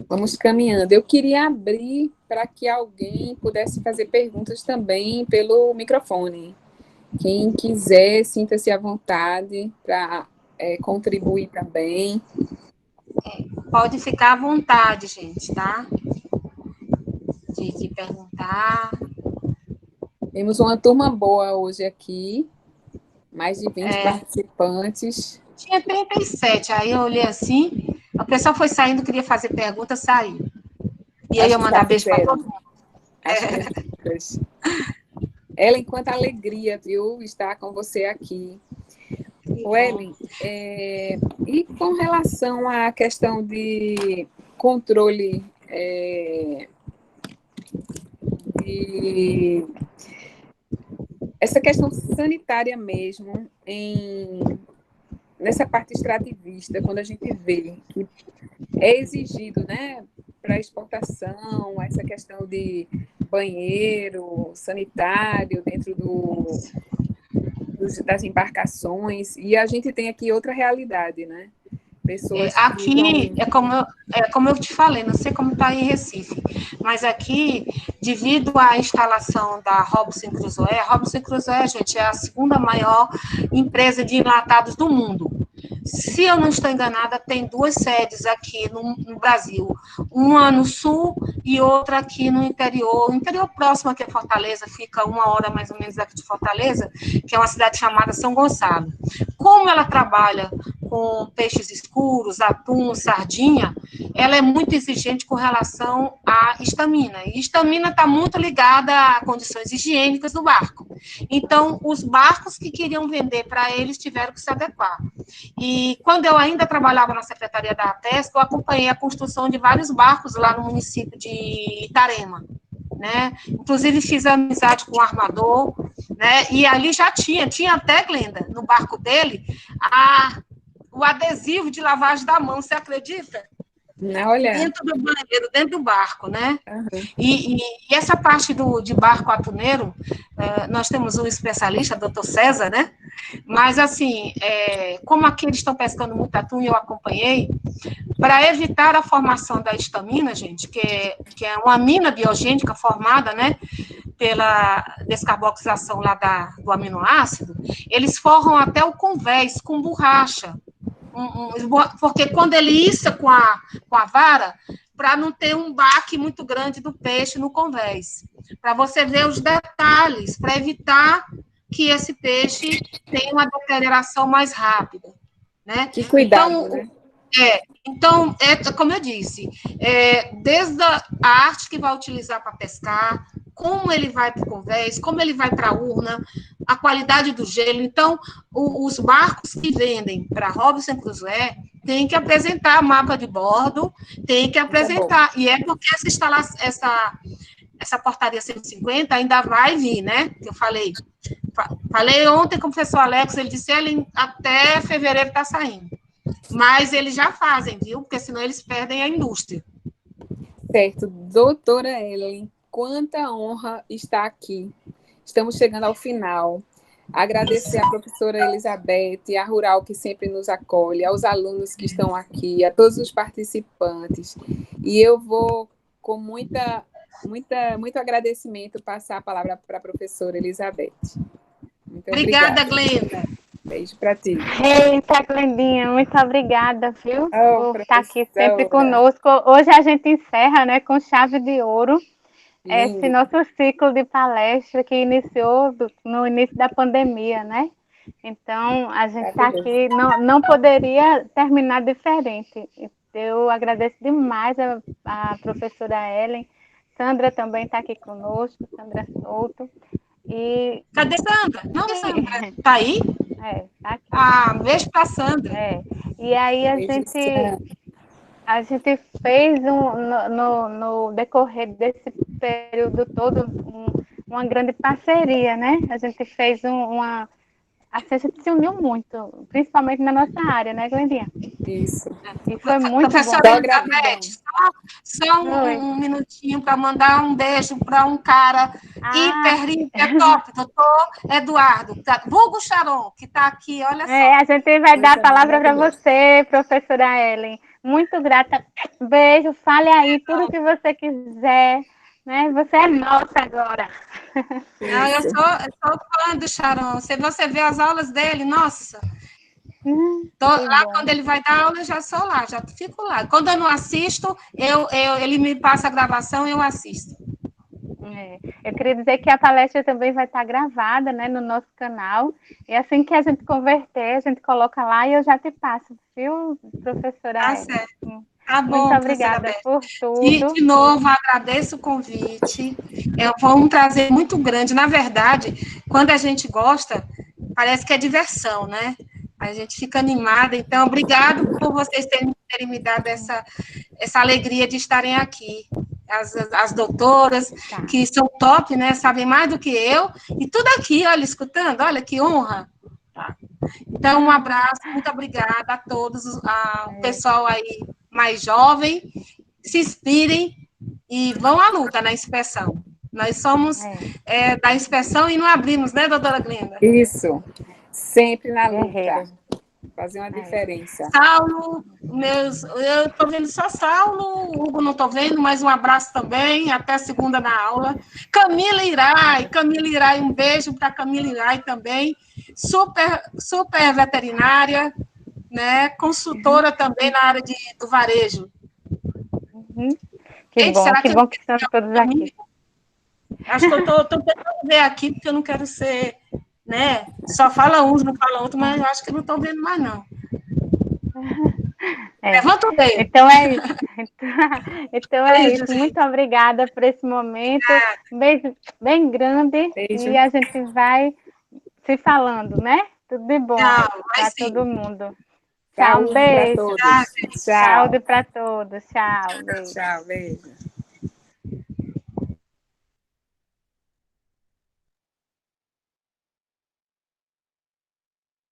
Vamos caminhando. Eu queria abrir para que alguém pudesse fazer perguntas também pelo microfone. Quem quiser, sinta-se à vontade para contribuir também. Pode ficar à vontade, gente, tá? De perguntar. Temos uma turma boa hoje aqui, mais de 20 participantes. Tinha 37, aí eu olhei assim, o pessoal foi saindo, queria fazer pergunta, saiu. E aí eu mandar beijo para todo mundo. Ellen, quanta alegria, viu, estar com você aqui. Ellen, e com relação à questão de controle de essa questão sanitária mesmo, nessa parte extrativista, quando a gente vê que é exigido, né, para exportação, essa questão de banheiro sanitário dentro das embarcações, e a gente tem aqui outra realidade, né? Pessoas aqui é como eu te falei, não sei como está em Recife, mas aqui, devido à instalação da Robinson Crusoe, a Robinson Crusoe, gente, é a segunda maior empresa de enlatados do mundo. Se eu não estou enganada, tem 2 sedes aqui no Brasil, uma no sul e outra aqui no interior próximo aqui a Fortaleza, fica 1 hora mais ou menos daqui de Fortaleza, que é uma cidade chamada São Gonçalo. Como ela trabalha com peixes escuros, atum, sardinha, ela é muito exigente com relação à estamina. E estamina está muito ligada a condições higiênicas do barco. Então, os barcos que queriam vender para eles tiveram que se adequar. E quando eu ainda trabalhava na Secretaria da Pesca, eu acompanhei a construção de vários barcos lá no município de Itarema, né? Inclusive fiz amizade com o armador, né? E ali já tinha até, Glenda, no barco dele, o adesivo de lavagem da mão, você acredita? Olha. Dentro do banheiro, dentro do barco, né? Uhum. E essa parte de barco atuneiro, nós temos um especialista, doutor César, né? Mas, assim, como aqui eles estão pescando muito atum, e eu acompanhei, para evitar a formação da histamina, gente, que é uma amina biogênica formada, né, pela descarboxilação lá do aminoácido, eles forram até o convés com borracha, porque quando ele issa com a vara, para não ter um baque muito grande do peixe no convés, para você ver os detalhes, para evitar que esse peixe tenha uma deterioração mais rápida, né? Que cuidado, então, né? Então, como eu disse, desde a arte que vai utilizar para pescar, como ele vai para o convés, como ele vai para a urna, a qualidade do gelo. Então, os barcos que vendem para Robinson Crusoe têm que apresentar mapa de bordo, tem que apresentar. E é porque essa portaria 150 ainda vai vir, né? Que eu falei ontem com o professor Alex, ele disse que até fevereiro está saindo. Mas eles já fazem, viu? Porque senão eles perdem a indústria. Certo. Doutora Ellen, quanta honra estar aqui. Estamos chegando ao final. Agradecer à professora Elizabeth, à Rural, que sempre nos acolhe, aos alunos que estão aqui, a todos os participantes. E eu vou, com muito agradecimento, passar a palavra para a professora Elizabeth. Muito obrigada, Glenda. Beijo para ti. Eita, Glendinha, muito obrigada, viu? Por estar aqui sempre professora. conosco. Hoje a gente encerra, né, com chave de ouro Lindo. esse nosso ciclo de palestra que iniciou no início da pandemia, né? Então, a gente está aqui, não poderia terminar diferente. Eu agradeço demais a professora Ellen. Sandra também está aqui conosco, Sandra Souto. Cadê Sandra? Não, Sandra. Tá aí? Tá aqui. Beijo para Sandra. E aí a gente fez no decorrer desse período todo uma grande parceria, né? A gente fez a gente se uniu muito, principalmente na nossa área, né, Glendinha? Isso. E foi muito Professora bom. Elizabeth, só um minutinho para mandar um beijo para um cara hiper top, doutor Eduardo, vulgo Charon, que está aqui, olha só. A gente vai dar a palavra para você, professora Ellen. Muito grata. Beijo, fale aí tudo que você quiser. Né? Você é nossa agora. Não, eu sou fã do Charon. Se você vê as aulas dele, nossa. Lá, quando ele vai dar aula, eu já sou lá, já fico lá. Quando eu não assisto, ele me passa a gravação e eu assisto. Eu queria dizer que a palestra também vai estar gravada, né, no nosso canal. E assim que a gente converter, a gente coloca lá e eu já te passo, viu, professora? Tá certo. Tá bom, muito obrigada por tudo. De novo, agradeço o convite. Foi um prazer muito grande. Na verdade, quando a gente gosta, parece que é diversão, né? A gente fica animada. Então, obrigado por vocês terem me dado essa alegria de estarem aqui. As doutoras, Tá. que são top, né? Sabem mais do que eu, e tudo aqui, olha, escutando, olha que honra. Tá. Então, um abraço, muito obrigada a todos, o pessoal aí mais jovem, se inspirem e vão à luta na inspeção. Nós somos da inspeção e não abrimos, né, doutora Glenda? Isso, sempre na luta. Guerreira. Fazer uma diferença. Saulo, eu estou vendo só Saulo, Hugo não estou vendo, mas um abraço também, até segunda na aula. Camila Irai, um beijo para Camila Irai também, super veterinária, né, consultora também na área do varejo. Uhum. Gente, será Que bom que estão todos aqui. Acho que eu estou tentando ver aqui, porque eu não quero ser, né, só fala uns, não fala outro, mas eu acho que não estou vendo mais, não. Levanta o dedo. Então é isso. Então é isso. Muito obrigada por esse momento. Um beijo bem grande. Beijo. E a gente vai se falando, né? Tudo de bom para todo mundo. Tchau, um beijo. Tchau. Saúde para todos. Tchau, beijo. Tchau, beijo.